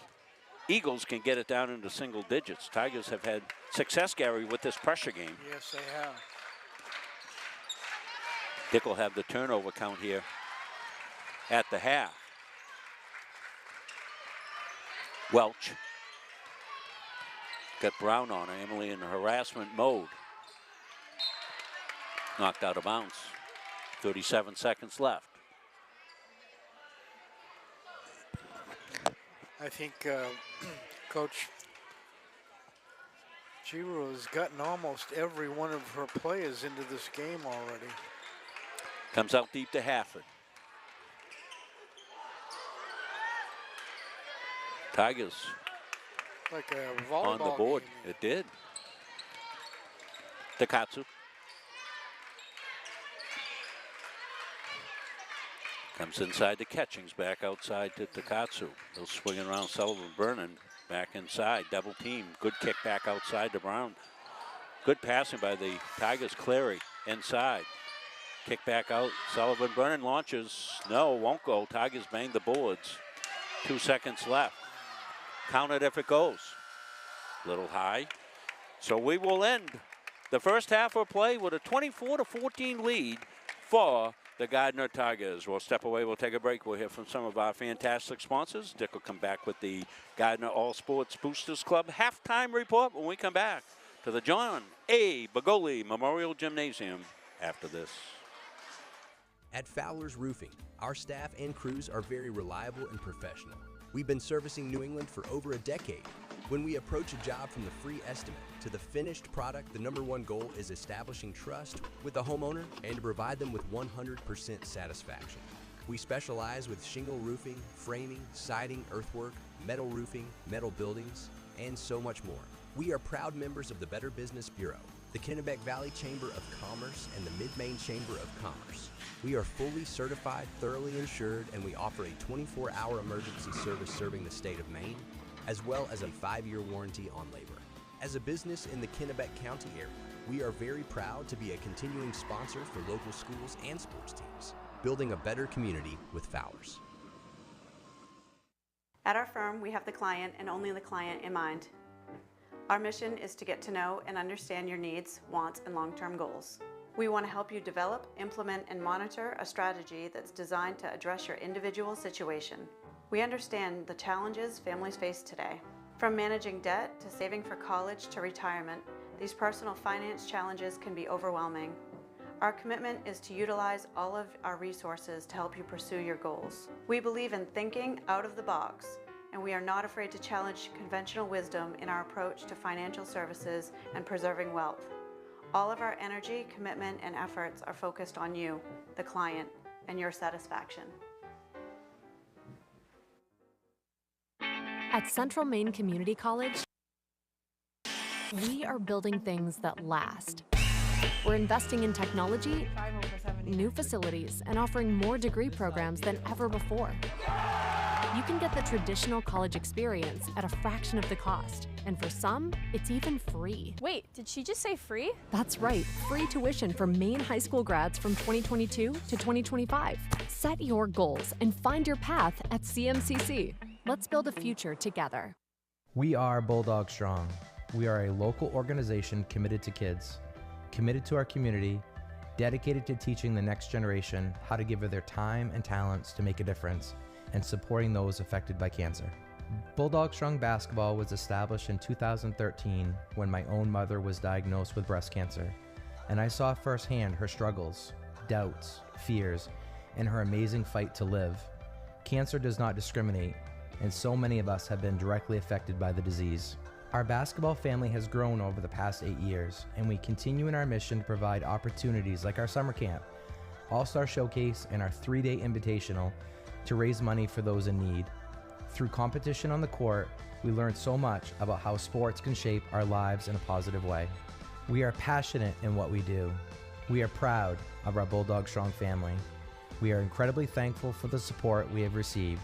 Eagles can get it down into single digits. Tigers have had success, Gary, with this pressure game. Yes, they have. Dick will have the turnover count here at the half. Welch got Brown on her. Emily in harassment mode. Knocked out of bounds. 37 seconds left. I think Coach Giroux has gotten almost every one of her players into this game already. Comes out deep to Hafford. Tigers like a volleyball on the board. game. It did. Takatsu. Comes inside to Ketchings, back outside to Takatsu. They'll swing around Sullivan Vernon, back inside, double team. Good kick back outside to Brown. Good passing by the Tigers, Clary, inside. Kick back out, Sullivan Vernon launches. No, won't go. Tigers bang the boards. 2 seconds left. Count it if it goes. Little high. So we will end the first half of play with a 24-14 lead for the Gardiner Tigers. We'll step away. We'll take a break. We'll hear from some of our fantastic sponsors. Dick will come back with the Gardiner All Sports Boosters Club halftime report when we come back to the John A. Bagoli Memorial Gymnasium after this. At Fowler's Roofing, our staff and crews are very reliable and professional. We've been servicing New England for over a decade. When we approach a job from the free estimate to the finished product, the #1 goal is establishing trust with the homeowner and to provide them with 100% satisfaction. We specialize with shingle roofing, framing, siding, earthwork, metal roofing, metal buildings, and so much more. We are proud members of the Better Business Bureau, the Kennebec Valley Chamber of Commerce, and the Mid-Maine Chamber of Commerce. We are fully certified, thoroughly insured, and we offer a 24-hour emergency service serving the state of Maine, as well as a 5-year warranty on labor. As a business in the Kennebec County area, we are very proud to be a continuing sponsor for local schools and sports teams, building a better community with Fowlers. At our firm, we have the client and only the client in mind. Our mission is to get to know and understand your needs, wants, and long-term goals. We want to help you develop, implement, and monitor a strategy that's designed to address your individual situation. We understand the challenges families face today. From managing debt to saving for college to retirement, these personal finance challenges can be overwhelming. Our commitment is to utilize all of our resources to help you pursue your goals. We believe in thinking out of the box, and we are not afraid to challenge conventional wisdom in our approach to financial services and preserving wealth. All of our energy, commitment, and efforts are focused on you, the client, and your satisfaction. At Central Maine Community College, we are building things that last. We're investing in technology, new facilities, and offering more degree programs than ever before. You can get the traditional college experience at a fraction of the cost, and for some, it's even free. Wait, did she just say free? That's right, free tuition for Maine high school grads from 2022 to 2025. Set your goals and find your path at CMCC. Let's build a future together. We are Bulldog Strong. We are a local organization committed to kids, committed to our community, dedicated to teaching the next generation how to give their time and talents to make a difference, and supporting those affected by cancer. Bulldog Strong Basketball was established in 2013 when my own mother was diagnosed with breast cancer, and I saw firsthand her struggles, doubts, fears, and her amazing fight to live. Cancer does not discriminate, and so many of us have been directly affected by the disease. Our basketball family has grown over the past 8 years, and we continue in our mission to provide opportunities like our summer camp, All-Star Showcase, and our 3-day invitational to raise money for those in need. Through competition on the court, we learned so much about how sports can shape our lives in a positive way. We are passionate in what we do. We are proud of our Bulldog Strong family. We are incredibly thankful for the support we have received.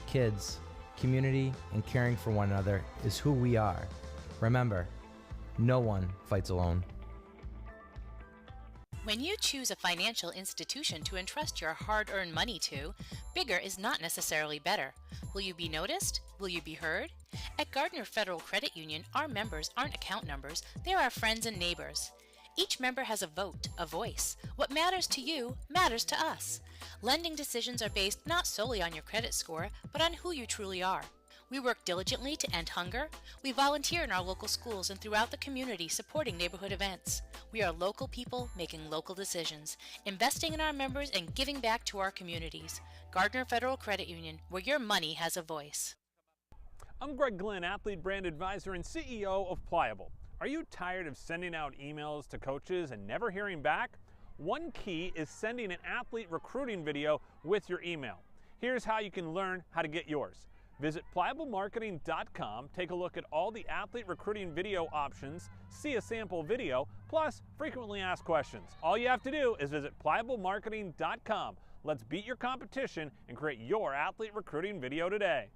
Kids, community, and caring for one another is who we are. Remember, no one fights alone. When you choose a financial institution to entrust your hard-earned money to, bigger is not necessarily better. Will you be noticed? Will you be heard? At Gardiner Federal Credit Union, our members aren't account numbers, they're our friends and neighbors. Each member has a vote, a voice. What matters to you matters to us. Lending decisions are based not solely on your credit score, but on who you truly are. We work diligently to end hunger. We volunteer in our local schools and throughout the community supporting neighborhood events. We are local people making local decisions, investing in our members and giving back to our communities. Gardiner Federal Credit Union, where your money has a voice. I'm Greg Glenn, Athlete Brand Advisor and CEO of Pliable. Are you tired of sending out emails to coaches and never hearing back? One key is sending an athlete recruiting video with your email. Here's how you can learn how to get yours. Visit pliablemarketing.com, take a look at all the athlete recruiting video options, see a sample video, plus frequently asked questions. All you have to do is visit pliablemarketing.com. Let's beat your competition and create your athlete recruiting video today.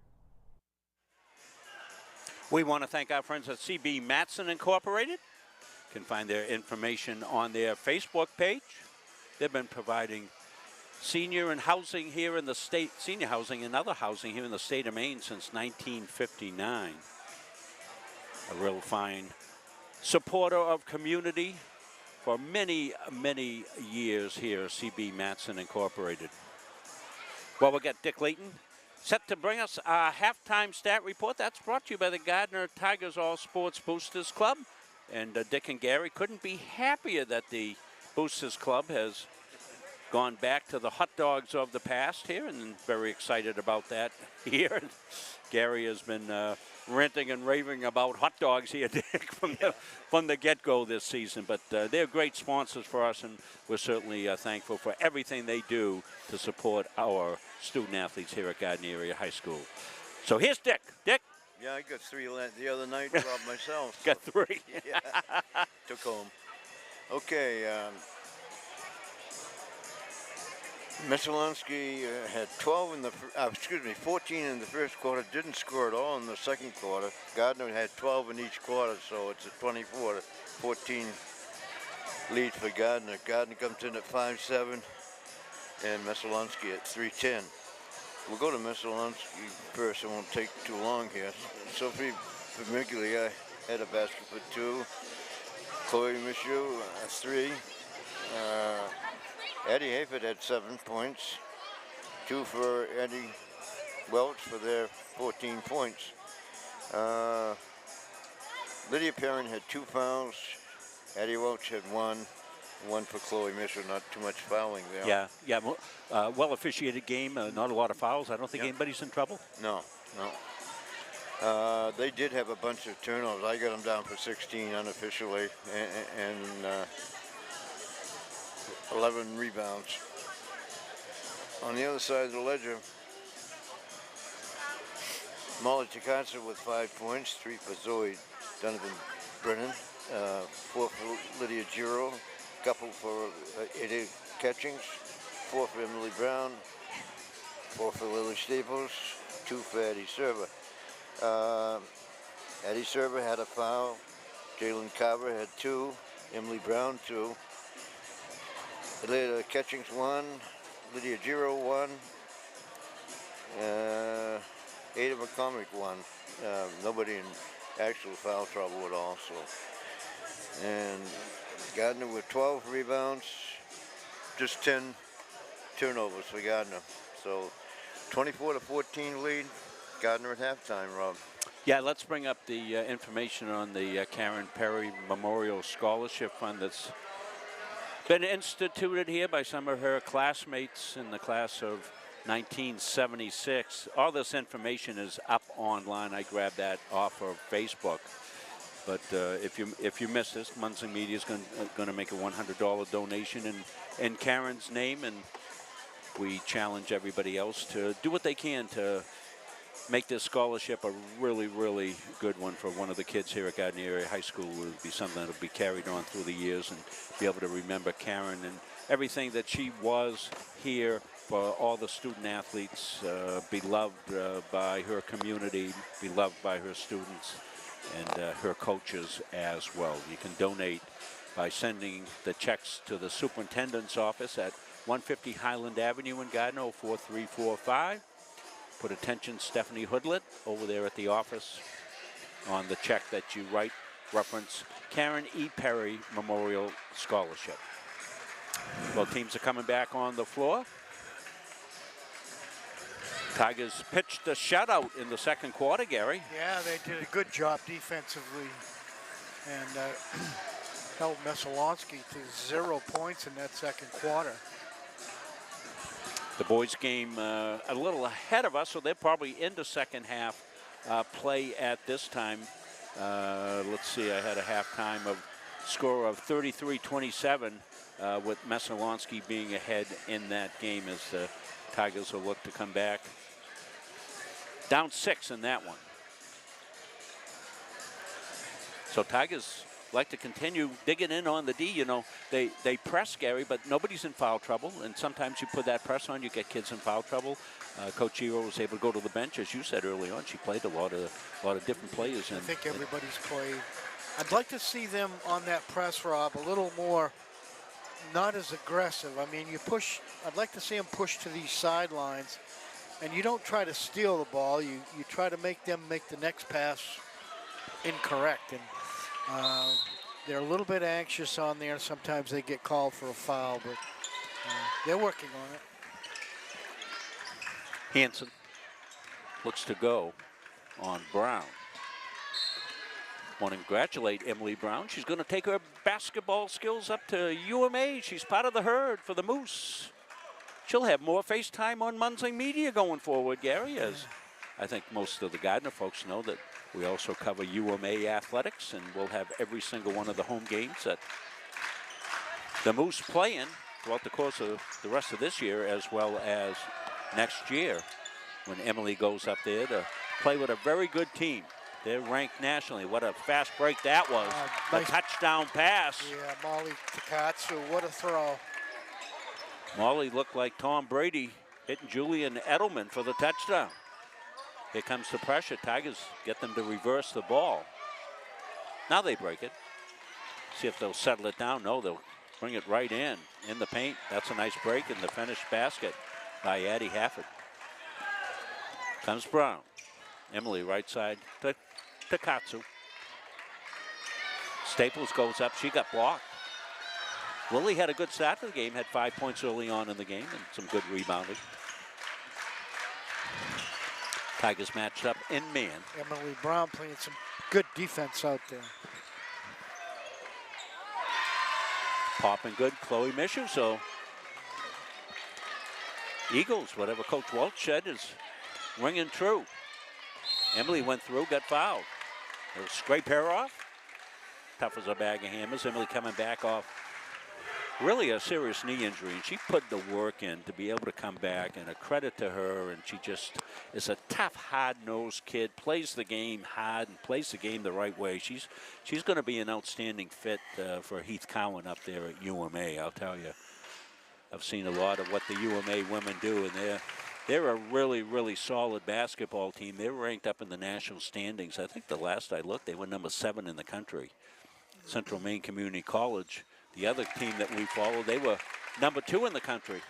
We want to thank our friends at CB Matson Incorporated. You can find their information on their Facebook page. They've been providing senior housing here in the state, senior housing and other housing here in the state of Maine since 1959. A real fine supporter of community for many, many years here, CB Matson Incorporated. Well, we'll get Dick Layton set to bring us our halftime stat report. That's brought to you by the Gardiner Tigers All Sports Boosters Club. And Dick and Gary couldn't be happier that the Boosters Club has gone back to the hot dogs of the past here, and very excited about that here. Gary has been ranting and raving about hot dogs here, Dick, from the get-go this season. But they're great sponsors for us, and we're certainly thankful for everything they do to support our student athletes here at Gardiner Area High School. So here's Dick. Dick. Yeah, I got 3 the other night, Rob, myself. Got 3. Yeah, took home. Okay, Messalonskee had 14 in the first quarter, didn't score at all in the second quarter. Gardiner had 12 in each quarter, so it's a 24-14 lead for Gardiner. Gardiner comes in at 5-7, and Messalonskee at 3-10. We'll go to Messalonskee first. It won't take too long here. Sophie Vermiglia had a basket for 2. Chloe Michaud, 3. Eddie Hayford had 7 points. 2 for Eddie Welch for their 14 points. Lydia Perrin had 2 fouls. Eddie Welch had 1. 1 for Chloe Michaud, not too much fouling there. Yeah. Well officiated game, not a lot of fouls. I don't think anybody's in trouble. No. They did have a bunch of turnovers. I got them down for 16 unofficially, and 11 rebounds. On the other side of the ledger, Molly Takatsu with 5 points, 3 for Zoe Donovan Brennan, 4 for Lydia Giro, couple for Ada Catchings, 4 for Emily Brown, 4 for Lily Staples, 2 for Eddie Server. Eddie Server had a foul. Jalen Carver had 2. Emily Brown 2. Ada Catchings 1. Lydia Giro 1. Ada McCormick 1. Nobody in actual foul trouble at all. So, and Gardiner with 12 rebounds, just 10 turnovers for Gardiner. So 24-14 lead. Gardiner at halftime, Rob. Yeah, let's bring up the information on the Karen Perry Memorial Scholarship Fund that's been instituted here by some of her classmates in the class of 1976. All this information is up online. I grabbed that off of Facebook. But if you missed this, Munson Media is going to make a $100 donation in Karen's name, and we challenge everybody else to do what they can to make this scholarship a really, really good one for one of the kids here at Gardiner Area High School. It would be something that will be carried on through the years and be able to remember Karen and everything that she was here for all the student athletes, beloved by her community, beloved by her students, and her coaches as well. You can donate by sending the checks to the superintendent's office at 150 Highland Avenue in Gardiner, 04345. Put attention Stephanie Hoodlet over there at the office on the check that you write, reference Karen E. Perry Memorial Scholarship. Both teams are coming back on the floor. Tigers pitched a shutout in the second quarter, Gary. Yeah, they did a good job defensively and held Messalonskee to 0 points in that second quarter. The boys game a little ahead of us, so they're probably into second half play at this time. Let's see, I had a halftime of score of 33-27 with Messalonskee being ahead in that game as the Tigers will look to come back. Down 6 in that one. So Tigers like to continue digging in on the D. You know, they press, Gary, but nobody's in foul trouble. And sometimes you put that press on, you get kids in foul trouble. Coach Giro was able to go to the bench, as you said early on. She played a lot of different players. I think everybody's played. I'd like to see them on that press, Rob, a little more, not as aggressive. I mean, you push. I'd like to see them push to these sidelines. And you don't try to steal the ball. You try to make them make the next pass incorrect. And they're a little bit anxious on there. Sometimes they get called for a foul, but they're working on it. Hanson looks to go on Brown. Want to congratulate Emily Brown. She's going to take her basketball skills up to UMA. She's part of the herd for the Moose. She'll have more face time on Munson Media going forward, Gary, as I think most of the Gardiner folks know that we also cover UMA athletics, and we'll have every single one of the home games that the Moose play in throughout the course of the rest of this year as well as next year when Emily goes up there to play with a very good team. They're ranked nationally. What a fast break that was. A Nice touchdown pass. Yeah, Molly Takatsu, what a throw. Molly looked like Tom Brady hitting Julian Edelman for the touchdown. Here comes the pressure. Tigers get them to reverse the ball. Now they break it. See if they'll settle it down. No, they'll bring it right in the paint. That's a nice break in the finished basket by Addie Hafford. Comes Brown. Emily right side to Takatsu. Staples goes up. She got blocked. Lily had a good start to the game, had 5 points early on in the game and some good rebounding. Tigers matched up in man. Emily Brown playing some good defense out there. Popping good, Chloe Mishu. So Eagles, whatever Coach Welch said, is ringing true. Emily went through, got fouled. They'll scrape her off. Tough as a bag of hammers. Emily coming back off really a serious knee injury, and she put the work in to be able to come back, and a credit to her. And she just is a tough, hard-nosed kid, plays the game hard and plays the game the right way. She's going to be an outstanding fit for Heath Cowan up there at UMA, I'll tell you. I've seen a lot of what the UMA women do, and they're a really, really solid basketball team. They're ranked up in the national standings. I think the last I looked, they were number 7 in the country. Central Maine Community College, the other team that we follow, they were number 2 in the country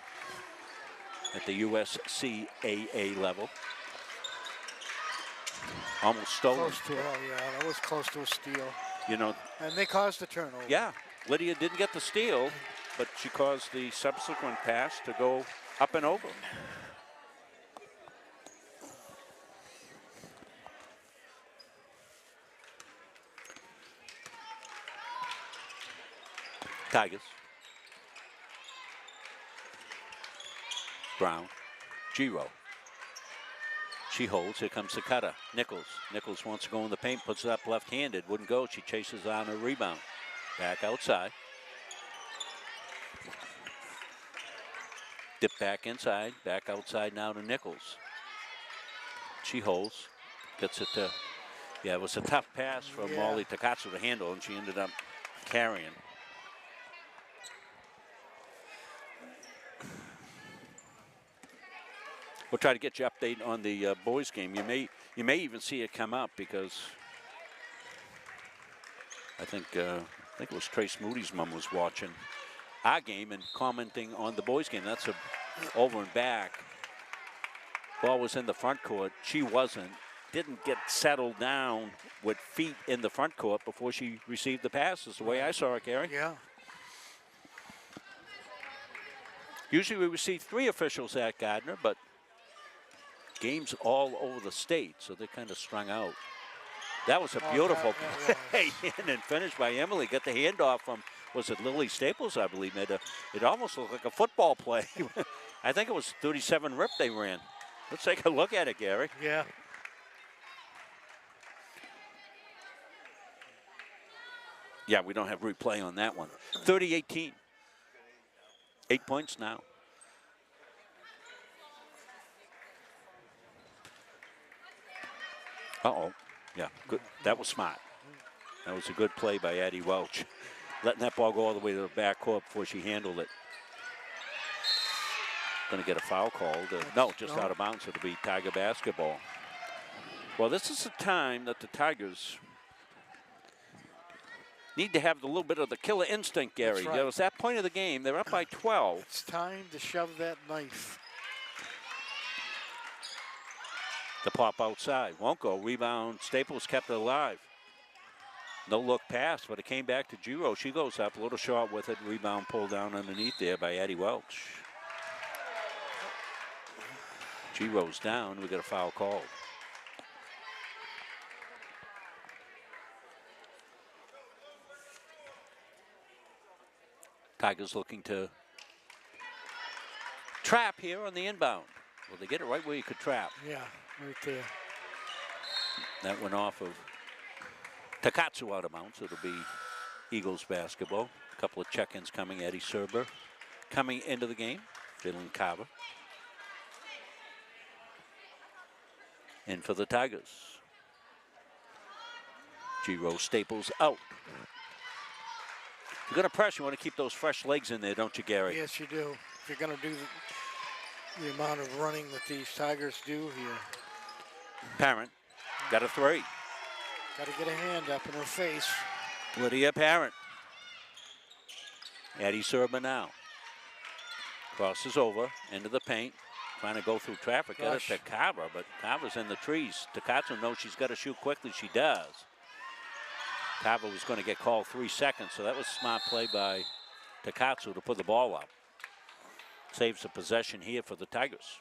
at the USCAA level. Almost stolen. Close to, oh yeah, that was close to a steal. You know. And they caused the turnover. Yeah, Lydia didn't get the steal, but she caused the subsequent pass to go up and over. Tigers. Brown. Giro. She holds. Here comes the cutter. Nichols. Nichols wants to go in the paint. Puts it up left-handed. Wouldn't go. She chases on a rebound. Back outside. Dip back inside. Back outside now to Nichols. She holds. Gets it to... Yeah, it was a tough pass for Molly Takatsu to handle, and she ended up carrying. We'll try to get you update on the boys game. You may even see it come up because I think it was Trace Moody's mom was watching our game and commenting on the boys game. That's a over and back. Ball was in the front court. She wasn't. Didn't get settled down with feet in the front court before she received the pass. Is the way I saw it, Gary. Yeah. Usually we receive 3 officials at Gardiner, but games all over the state, so they're kind of strung out. That was a beautiful play in and finished by Emily. Got the handoff from, was it Lily Staples, I believe, made it almost looked like a football play. I think it was 37 rip they ran. Let's take a look at it, Gary. Yeah. Yeah, we don't have replay on that one. 30-18. 8 points now. Uh-oh. Yeah, good. That was smart. That was a good play by Addie Welch. Letting that ball go all the way to the back court before she handled it. Going to get a foul called. No, just out of bounds. It'll be Tiger basketball. Well, this is the time that the Tigers need to have a little bit of the killer instinct, Gary. Right. It was that point of the game. They're up by 12. It's time to shove that knife. The pop outside. Won't go. Rebound. Staples kept it alive. No look pass, but it came back to Giro. She goes up. A little short with it. Rebound pulled down underneath there by Addie Welch. Giro's down. We got a foul called. Tigers looking to trap here on the inbound. Well, they get it right where you could trap. Yeah, right there. That went off of Takatsu out of bounds. It'll be Eagles basketball. A couple of check-ins coming. Eddie Serber coming into the game. Dylan Carver. In for the Tigers. G-Rose Staples out. You're going to press, you want to keep those fresh legs in there, don't you, Gary? Yes, you do. If you're going to do the amount of running that these Tigers do here. Parent got a 3. Got to get a hand up in her face. Lydia Parent. Addie Serba now. Crosses over into the paint. Trying to go through traffic. Got it to Carver, but Carver's in the trees. Takatsu knows she's got to shoot quickly. She does. Carver was going to get called 3 seconds, so that was smart play by Takatsu to put the ball up. Saves the possession here for the Tigers.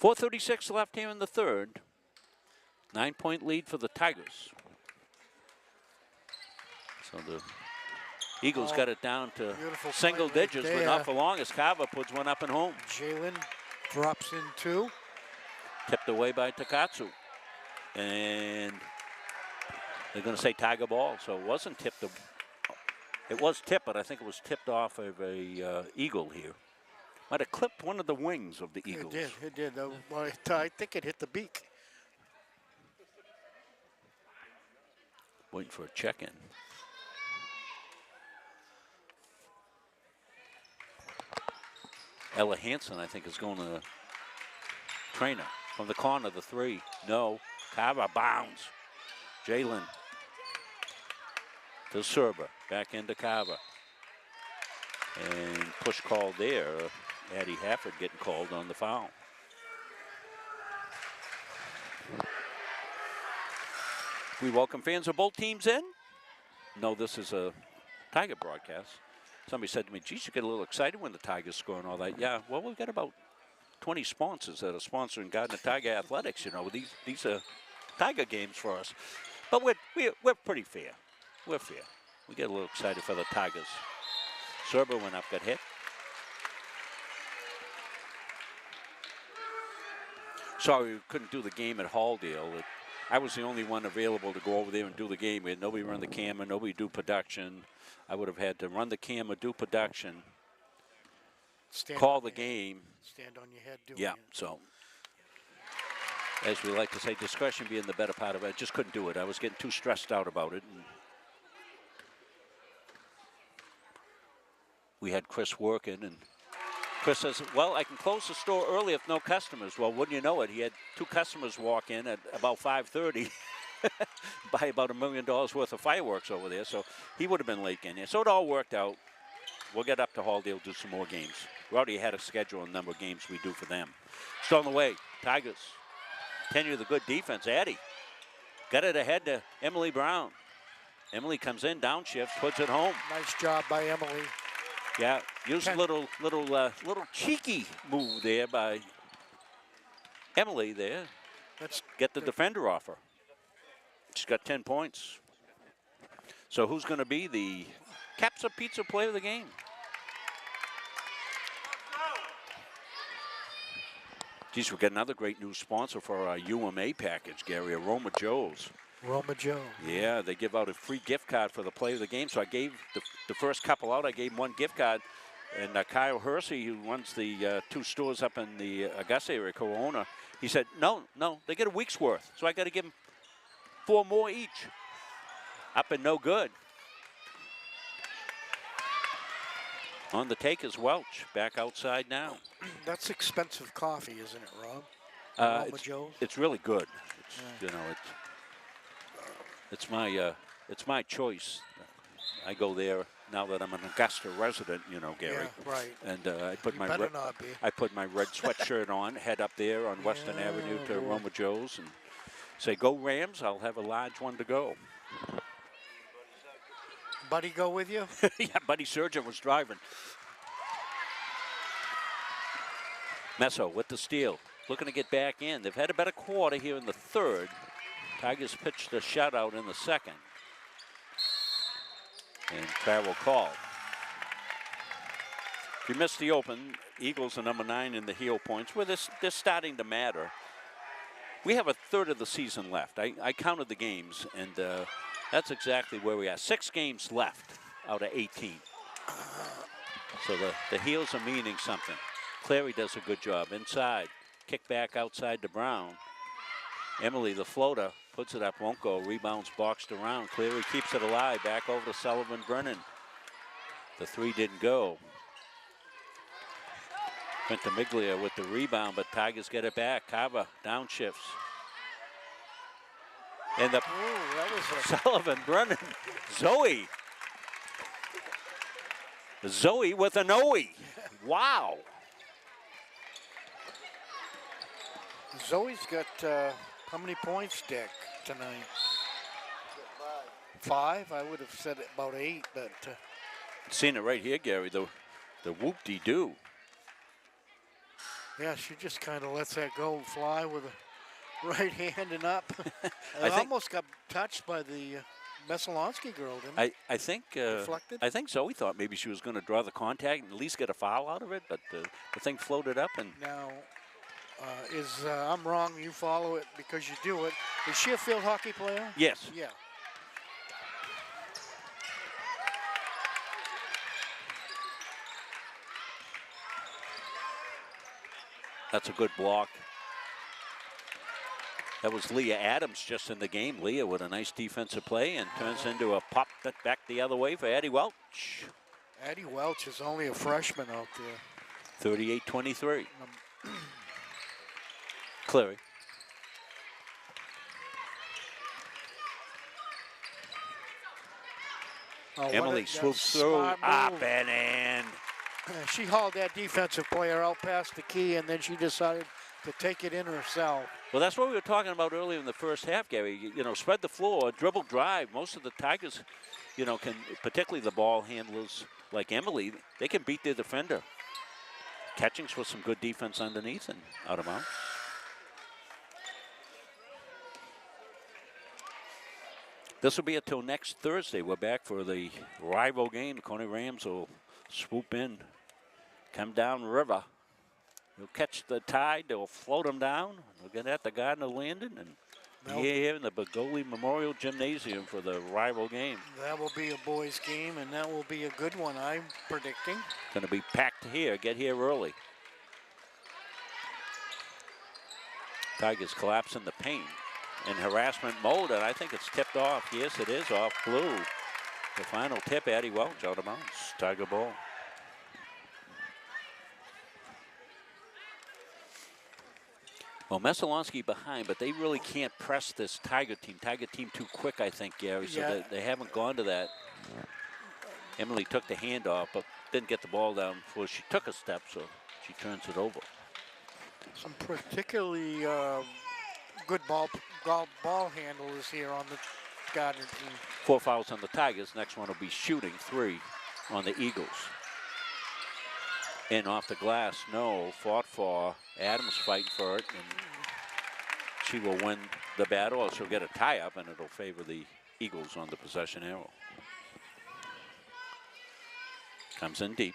4:36 left here in the third. 9-point lead for the Tigers. So the Eagles got it down to single digits, but not for long as Carver puts one up and home. Jalen drops in 2. Tipped away by Takatsu. And they're going to say Tiger ball, so it wasn't tipped. It was tipped, but I think it was tipped off of a Eagle here. Might have clipped one of the wings of the Eagles. It did. Well, I think it hit the beak. Waiting for a check-in. Ella Hansen, I think, is going to trainer. From the corner, the 3. No. Carver bounds. Jalen to Serba. Back into Carver. And push called there. Addie Hafford getting called on the foul. We welcome fans of both teams in. No, this is a Tiger broadcast. Somebody said to me, geez, you get a little excited when the Tigers score and all that. Yeah, well, we've got about 20 sponsors that are sponsoring Gardiner Tiger Athletics. You know, these are Tiger games for us. But we're pretty fair. We're fair. We get a little excited for the Tigers. Serba went up, got hit. Sorry, we couldn't do the game at Halldale. I was the only one available to go over there and do the game. We had nobody run the camera, nobody do production. I would have had to run the camera, do production, call the game. Stand on your head doing it. So as we like to say, discretion being the better part of it. I just couldn't do it. I was getting too stressed out about it. And we had Chris working, and Chris says, well, I can close the store early if no customers. Well, wouldn't you know it, he had 2 customers walk in at about 5:30, buy about $1 million worth of fireworks over there, so he would have been late in there. So it all worked out. We'll get up to Halldale, do some more games. We already had a schedule on the number of games we do for them. Still on the way, Tigers continue the good defense. Addie got it ahead to Emily Brown. Emily comes in, downshifts, puts it home. Nice job by Emily. Yeah, use a little cheeky move there by Emily there. Let's get the defender off her. She's got 10 points. So who's going to be the Capsa Pizza player of the game? Geez, we got another great new sponsor for our UMA package, Gary, Aroma Joe's. Roma Joe. Yeah, they give out a free gift card for the play of the game. So I gave the first couple out. I gave 1 gift card. And Kyle Hersey, who runs the 2 stores up in the Augusta area, co-owner, he said, no, they get a week's worth. So I got to give them 4 more each. Up and no good. On the take is Welch, back outside now. That's expensive coffee, isn't it, Rob? Roma Joe's? It's really good. It's, you know, it's my choice. I go there now that I'm an Augusta resident, you know, Gary. Yeah, right. And I put my red sweatshirt on, head up there on Western Avenue to Roma Joe's and say, go Rams, I'll have a large one to go. Buddy go with you? Yeah, Buddy Surgeon was driving. Messo with the steal, looking to get back in. They've had a better quarter here in the third. Tigers pitched a shutout in the second. And travel call. If you missed the open, Eagles are number 9 in the heel points. Well, they're starting to matter. We have a third of the season left. I counted the games, and that's exactly where we are. 6 games left out of 18. So the heels are meaning something. Clary does a good job inside. Kick back outside to Brown. Emily, the floater, puts it up, won't go. Rebounds boxed around. Cleary keeps it alive. Back over to Sullivan Brennan. The three didn't go. Ventimiglia with the rebound, but Tigers get it back. Cava downshifts. And the Sullivan Brennan. Zoe with an OE. Wow. Zoe's got how many points, Dick, tonight? 5. I would have said about 8, but Seen it right here, Gary. The whoop-de-doo. yeah, she just kind of lets that go and fly with a right hand and up. I It think- almost got touched by the Messalonskee girl, didn't it? I think Deflected? I think Zoe thought maybe she was going to draw the contact and at least get a foul out of it, but the thing floated up and Now, I'm wrong, you follow it because you do it. Is she a field hockey player? yes. Yeah. That's a good block. That was Leah Adams just in the game. Leah with a nice defensive play and turns into a pop that back the other way for Addie Welch. Addie Welch is only a freshman out there. 38-23. Cleary. Oh, what Emily a swoops through, smart up move. and in. She hauled that defensive player out past the key, and then she decided to take it in herself. Well, that's what we were talking about earlier in the first half, Gary. You know, spread the floor, dribble drive. Most of the Tigers, you know, can, particularly the ball handlers like Emily, they can beat their defender. Catchings with some good defense underneath and out of bounds. This will be until next Thursday. We're back for the rival game. The Coney Rams will swoop in, come down river. They'll catch the tide. They'll float them down. They'll get at the Gardiner Landing and be here in the Begoli Memorial Gymnasium for the rival game. That will be a boys' game, and that will be a good one, I'm predicting. Going to be packed here. Get here early. Tigers collapse in the paint in harassment mode, and I think it's tipped off. Yes, it is off blue. The final tip, Addie Welch out of bounds. Tiger ball. Well, Messalonskee behind, but they really can't press this Tiger team. Tiger team too quick, I think, Gary, so Yeah. they haven't gone to that. Emily took the handoff, but didn't get the ball down before she took a step, so she turns it over. Some particularly good ball handlers here on the Gardiner team. 4 fouls on the Tigers. Next one will be shooting 3 on the Eagles. In off the glass, no. Fought for. Adams fighting for it, and she will win the battle, or she'll get a tie-up, and it'll favor the Eagles on the possession arrow. Comes in deep.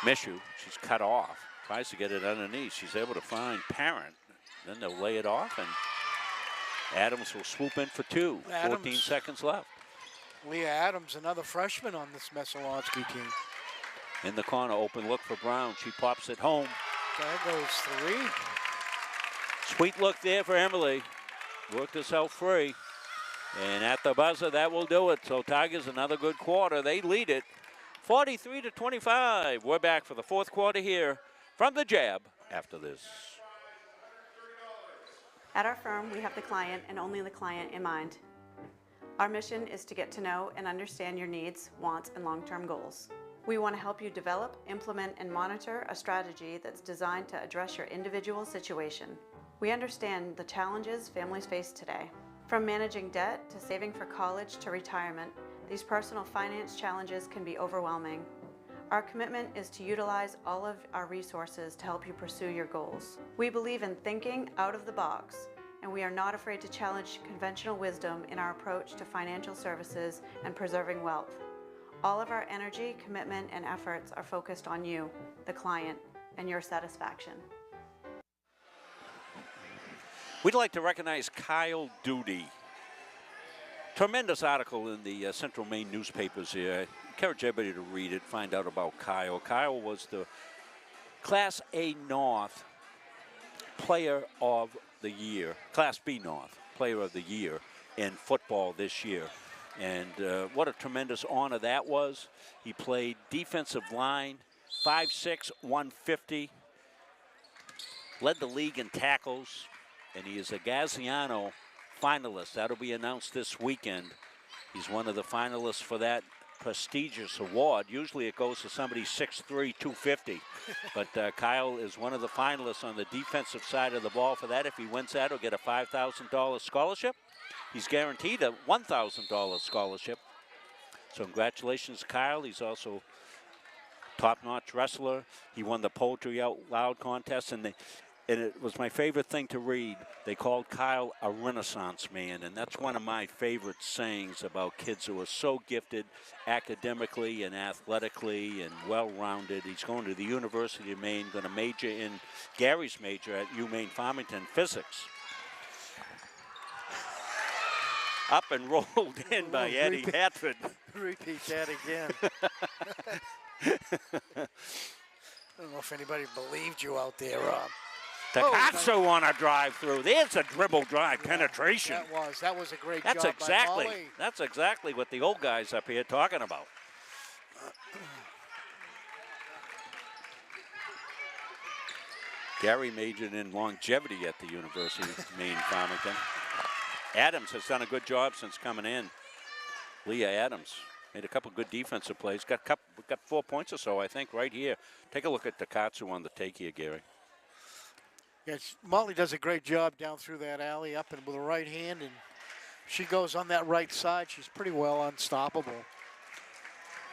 Mishu, she's cut off. Tries to get it underneath. She's able to find Parent. Then they'll lay it off, and Adams will swoop in for 2. 14 seconds left. Leah Adams, another freshman on this Messalonskee team. In the corner, open look for Brown. She pops it home. There goes 3. Sweet look there for Emily. Worked herself free. And at the buzzer, that will do it. So Tigers, another good quarter. They lead it 43-25. We're back for the fourth quarter here from the Jab after this. At our firm, we have the client and only the client in mind. Our mission is to get to know and understand your needs, wants, and long-term goals. We want to help you develop, implement, and monitor a strategy that's designed to address your individual situation. We understand the challenges families face today. From managing debt to saving for college to retirement, these personal finance challenges can be overwhelming. Our commitment is to utilize all of our resources to help you pursue your goals. We believe in thinking out of the box, and we are not afraid to challenge conventional wisdom in our approach to financial services and preserving wealth. All of our energy, commitment, and efforts are focused on you, the client, and your satisfaction. We'd like to recognize Kyle Duty. Tremendous article in the Central Maine newspapers here. I encourage everybody to read it, find out about Kyle. Kyle was the Class A North Player of the Year, Class B North Player of the Year in football this year. And what a tremendous honor that was. He played defensive line, 5'6", 150, led the league in tackles, and he is a Gaziano finalist. That'll be announced this weekend. He's one of the finalists for that prestigious award. Usually it goes to somebody 6'3", 250. But Kyle is one of the finalists on the defensive side of the ball for that. If he wins that, he'll get a $5,000 scholarship. He's guaranteed a $1,000 scholarship. So congratulations, Kyle. He's also top-notch wrestler. He won the Poetry Out Loud contest, and it was my favorite thing to read. They called Kyle a Renaissance man, and that's one of my favorite sayings about kids who are so gifted academically and athletically and well-rounded. He's going to the University of Maine, going to major in Gary's major at UMaine Farmington, physics. Up and rolled in by Eddie Hatford. Repeat that again. I don't know if anybody believed you out there, Rob. Takatsu on a drive through. There's a dribble drive penetration. That was a great That's job exactly, by Molly. that's exactly what the old guys up here talking about. Gary majored in longevity at the University of Maine Farmington. Adams has done a good job since coming in. Leah Adams made a couple good defensive plays. Got 4 points or so, I think, right here. Take a look at Takatsu on the take here, Gary. Yes, Molly does a great job down through that alley, up and with a right hand, and she goes on that right side. She's pretty well unstoppable.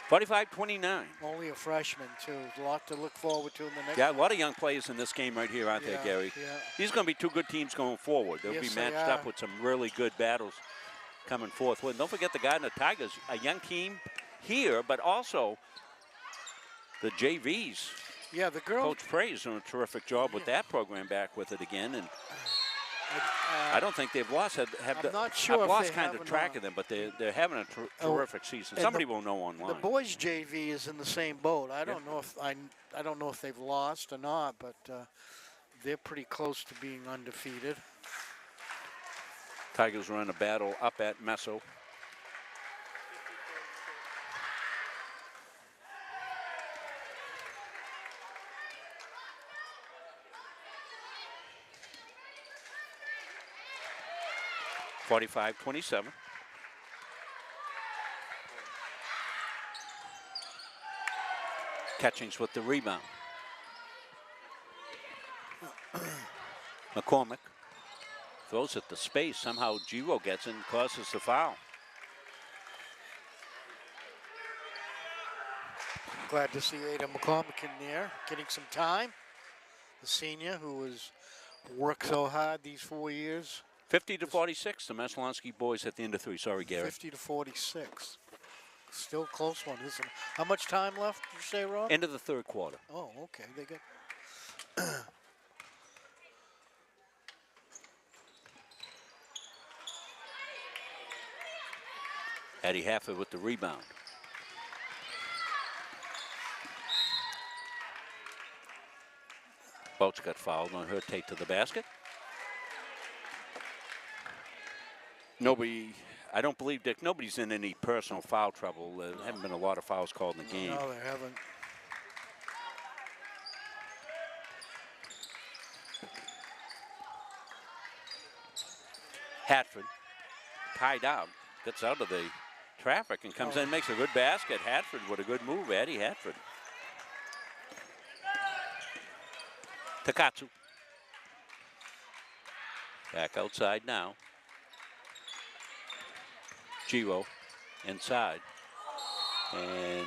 45-29. Only a freshman, too. A lot to look forward to in the next. Yeah, a lot of young players in this game right here, aren't there, Gary? Yeah. These are going to be two good teams going forward. They'll be matched up with some really good battles coming forth. Well, don't forget the Gardiner Tigers, a young team here, but also the JVs. Yeah, the girls. Coach Prey is doing a terrific job with that program back with it again. And I don't think they've lost. I'm not sure I've if lost they kind have of track of them, but they're having a terrific season. Somebody will know online. The boys JV is in the same boat. I don't know if I don't know if they've lost or not, but they're pretty close to being undefeated. Tigers are in a battle up at Messo. (45-27). Catchings with the rebound. McCormick throws it to space. Somehow Giro gets in and causes the foul. Glad to see Ada McCormick in there, getting some time. The senior who has worked so hard these 4 years. 50-46, the Messalonskee boys at the end of three. Sorry, Gary. 50-46. Still a close one, isn't it? How much time left, did you say, Rob? End of the third quarter. Oh, okay. They got... Addie Hafford with the rebound. Boats got fouled on her take to the basket. Nobody, I don't believe, Dick, nobody's in any personal foul trouble. There haven't been a lot of fouls called in the game. No, they haven't. Hatford, tied out, gets out of the traffic and comes in, makes a good basket. Hatford with a good move, Addie Hatford. Takatsu. Back outside now. Giro inside. And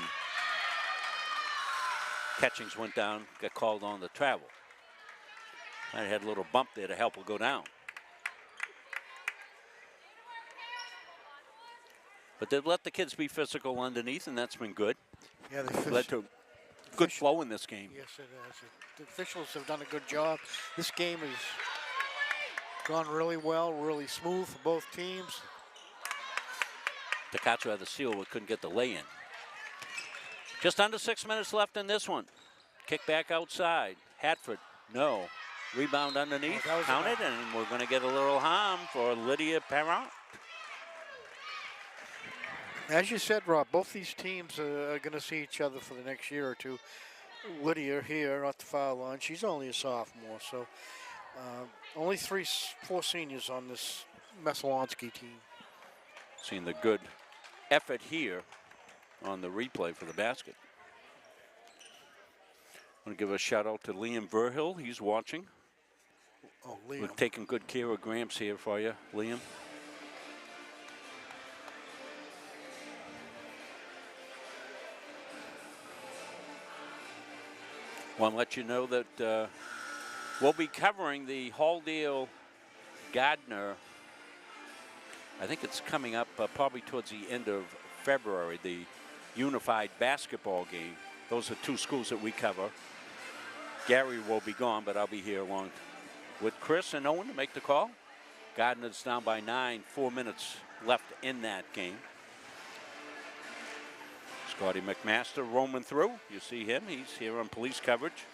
Catchings went down, got called on the travel. I had a little bump there to help her go down. But they've let the kids be physical underneath, and that's been good. Yeah, they led to good flow in this game. Yes, it has. The officials have done a good job. This game has gone really well, really smooth for both teams. Takatsua had the seal, but couldn't get the lay-in. Just under 6 minutes left in this one. Kick back outside. Hatford, no. Rebound underneath, counted, and we're going to get a little harm for Lydia Perrott. As you said, Rob, both these teams are going to see each other for the next year or two. Lydia here at the foul line. She's only a sophomore, so only 4 seniors on this Messalonskee team. Seeing the good effort here on the replay for the basket. I want to give a shout out to Liam Verhill. He's watching. Oh, Liam. We're taking good care of Gramps here for you, Liam. Want to let you know that we'll be covering the Halldale Gardiner. I think it's coming up probably towards the end of February, the unified basketball game. Those are 2 schools that we cover. Gary will be gone, but I'll be here along with Chris and Owen to make the call. Gardiner's down by 9, 4 minutes left in that game. Scotty McMaster roaming through. You see him. He's here on police coverage.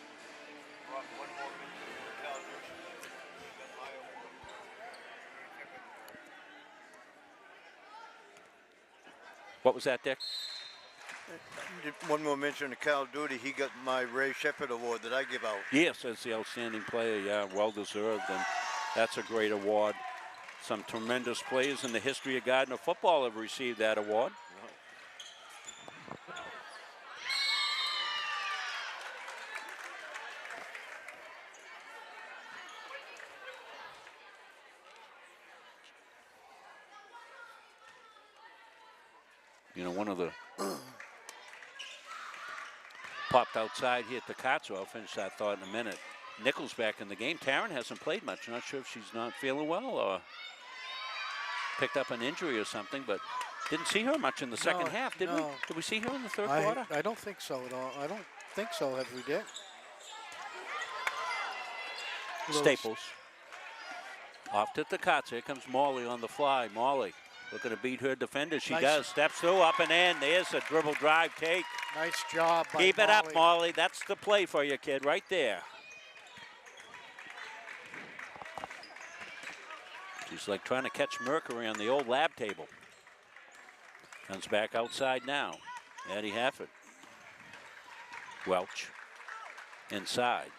What was that, Dick? One more mention to Cal Duty. He got my Ray Shepard Award that I give out. Yes, as the outstanding player. Yeah, well deserved. And that's a great award. Some tremendous players in the history of Gardiner football have received that award. You know, one of the popped outside here at the Katsu. I'll finish that thought in a minute. Nichols back in the game. Taryn hasn't played much. Not sure if she's not feeling well or picked up an injury or something, but didn't see her much in the second half, did we? Did we see her in the third quarter? I don't think so at all. I don't think so, have we, Dick? Staples. Off to Takatsu. Here comes Morley on the fly. Morley looking to beat her defender. She does. Steps through, up and in. There's a dribble drive take. Nice job by Keep it up, Morley. That's the play for you, kid, right there. She's like trying to catch mercury on the old lab table. Comes back outside now. Addie Hafford. Welch. Inside.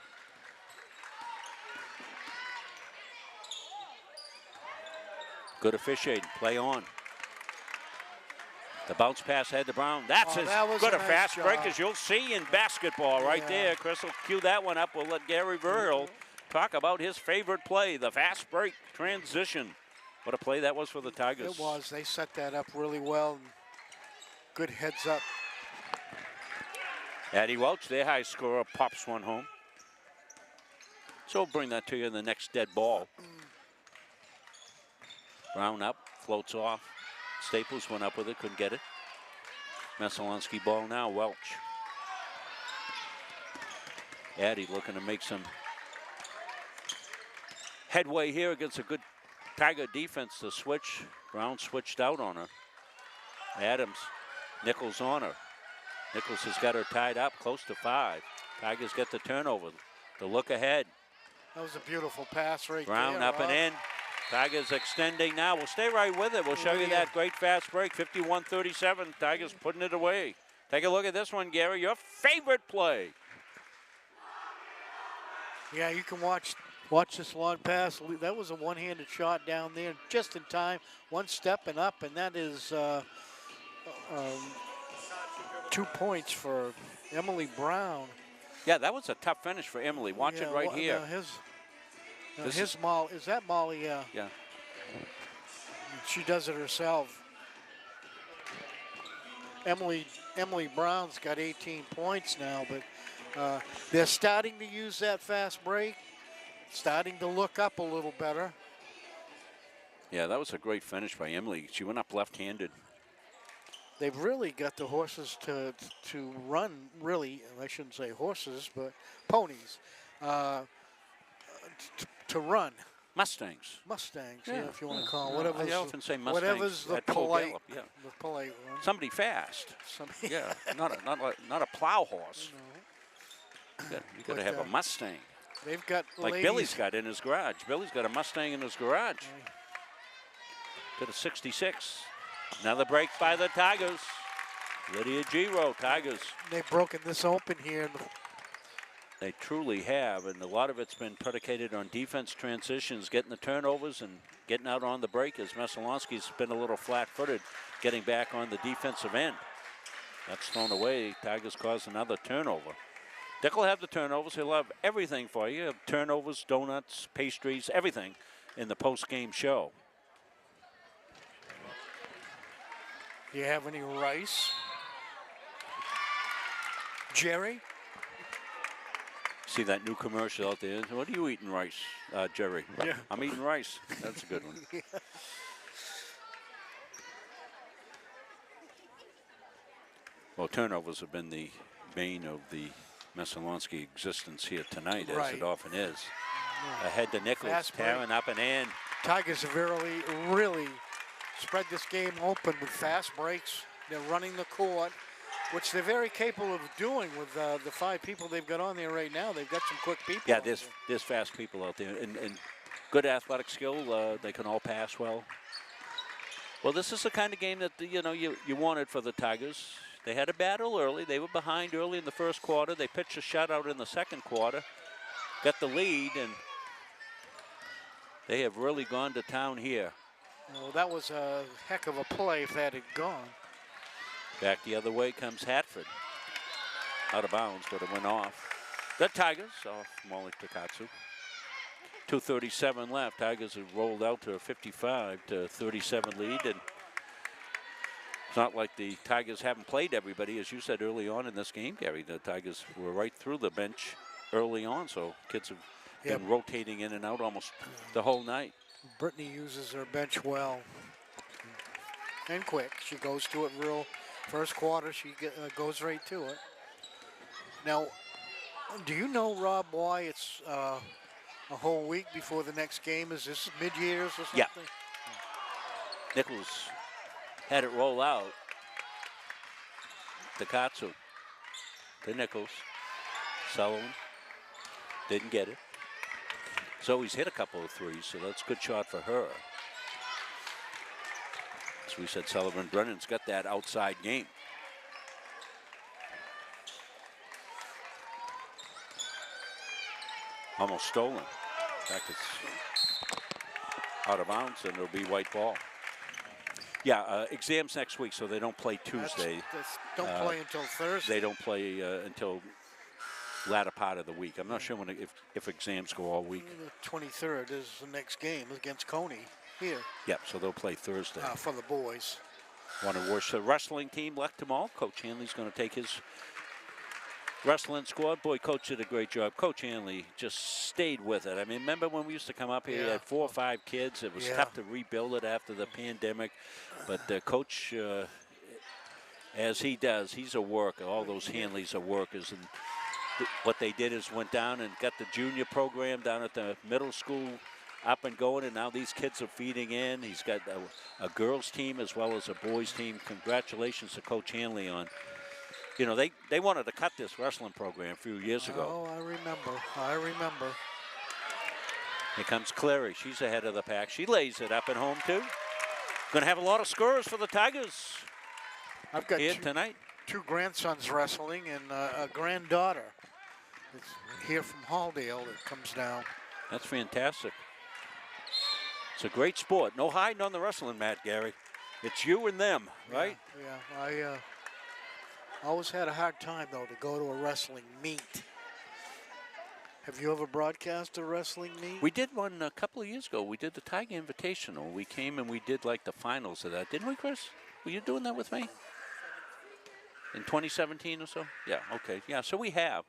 Good officiating. Play on. The bounce pass head to Brown. That's as good a fast break as you'll see in basketball right there. Chris will cue that one up. We'll let Gary Verhill talk about his favorite play, the fast break transition. What a play that was for the Tigers. It was. They set that up really well. Good heads up. Addie Welch, their high scorer, pops one home. So we'll bring that to you in the next dead ball. Brown up, floats off. Staples went up with it, couldn't get it. Messalonskee ball now, Welch. Addie looking to make some headway here against a good Tiger defense to switch. Brown switched out on her. Adams, Nichols on her. Nichols has got her tied up close to 5. Tigers get the turnover. The look ahead. That was a beautiful pass right Brown there. Brown up and in. Tigers extending now. We'll stay right with it. We'll show you that great fast break. 51-37. Tigers putting it away. Take a look at this one, Gary. Your favorite play. Yeah, you can watch this long pass. That was a one-handed shot down there, just in time. One step and up, and that is 2 points for Emily Brown. Yeah, that was a tough finish for Emily. Watch it right here. Is that Molly? Yeah. Yeah. She does it herself. Emily Brown's got 18 points now, but they're starting to use that fast break, starting to look up a little better. Yeah, that was a great finish by Emily. She went up left-handed. They've really got the horses to run, really, I shouldn't say horses, but ponies, to run. Mustangs. Mustangs, Yeah, if you want yeah. to call it. No, Whatever's, I often say Mustangs whatever's the at full polite, gallop, yeah. the polite one. Somebody fast. Somebody Yeah, not a plow horse. You got to have a Mustang. They've got like ladies. Billy's got in his garage. Billy's got a Mustang in his garage. Got a 66. Another break by the Tigers. Lydia Giro, Tigers. They've broken this open here. They truly have, and a lot of it's been predicated on defense transitions, getting the turnovers and getting out on the break, as Messalonskee's been a little flat-footed, getting back on the defensive end. That's thrown away. Tigers cause another turnover. Dick will have the turnovers. He'll have everything for you. Turnovers, donuts, pastries, everything in the post-game show. Do you have any rice? Jerry? See that new commercial out there? What are you eating, rice, Jerry? Yeah. I'm eating rice. That's a good one. Yeah. Well, turnovers have been the bane of the Messalonskee existence here tonight, as Right. it often is. Yeah. Ahead to Nichols, Fast break. tearing up and in. Tigers have really spread this game open with fast breaks. They're running the court, which they're very capable of doing with the 5 people they've got on there right now. They've got some quick people. Yeah, on there's fast people out there, and good athletic skill. They can all pass well. Well, this is the kind of game that you wanted for the Tigers. They had a battle early. They were behind early in the first quarter. They pitched a shutout in the second quarter, got the lead, and they have really gone to town here. Well, that was a heck of a play if that had gone. Back the other way comes Hatford. Out of bounds, but it went off. The Tigers off Molly Takatsu. 2:37 left. Tigers have rolled out to a 55-37 lead, and it's not like the Tigers haven't played everybody, as you said early on in this game, Gary. The Tigers were right through the bench early on, so kids have been rotating in and out almost the whole night. Brittany uses her bench well and quick. She goes to it real. First quarter, she goes right to it. Now, do you know, Rob, why it's a whole week before the next game? Is this mid-years or something? Yeah. Nichols had it roll out. Takatsu to Nichols. Sullivan didn't get it. Zoe's hit a couple of threes, so that's a good shot for her. As we said, Sullivan Brennan's got that outside game. Almost stolen. In fact, it's out of bounds, and it'll be white ball. Yeah, exams next week, so they don't play Tuesday. Don't play until Thursday. They don't play until latter part of the week. I'm not sure when if exams go all week. The 23rd is the next game against Coney here. Yep, so they'll play Thursday. For the boys. Want to wish the wrestling team luck tomorrow. Coach Hanley's going to take his wrestling squad. Boy, Coach did a great job. Coach Hanley just stayed with it. I mean, remember when we used to come up here, he had 4 or 5 kids. It was tough to rebuild it after the pandemic. But Coach, as he does, he's a worker. All those Hanleys are workers. And what they did is went down and got the junior program down at the middle school up and going, and now these kids are feeding in. He's got a girls team as well as a boys team. Congratulations to Coach Hanley on, they wanted to cut this wrestling program a few years ago. Oh, I remember. Here comes Clary. She's ahead of the pack. She lays it up at home too. Going to have a lot of scores for the Tigers. I've got here tonight. 2 grandsons wrestling and a granddaughter. It's here from Halldale that comes down. That's fantastic. It's a great sport. No hiding on the wrestling mat, Gary. It's you and them, right? Yeah, I always had a hard time, though, to go to a wrestling meet. Have you ever broadcast a wrestling meet? We did one a couple of years ago. We did the Tiger Invitational. We came and we did like the finals of that. Didn't we, Chris? Were you doing that with me? In 2017 or so? Yeah, okay. Yeah, so we have.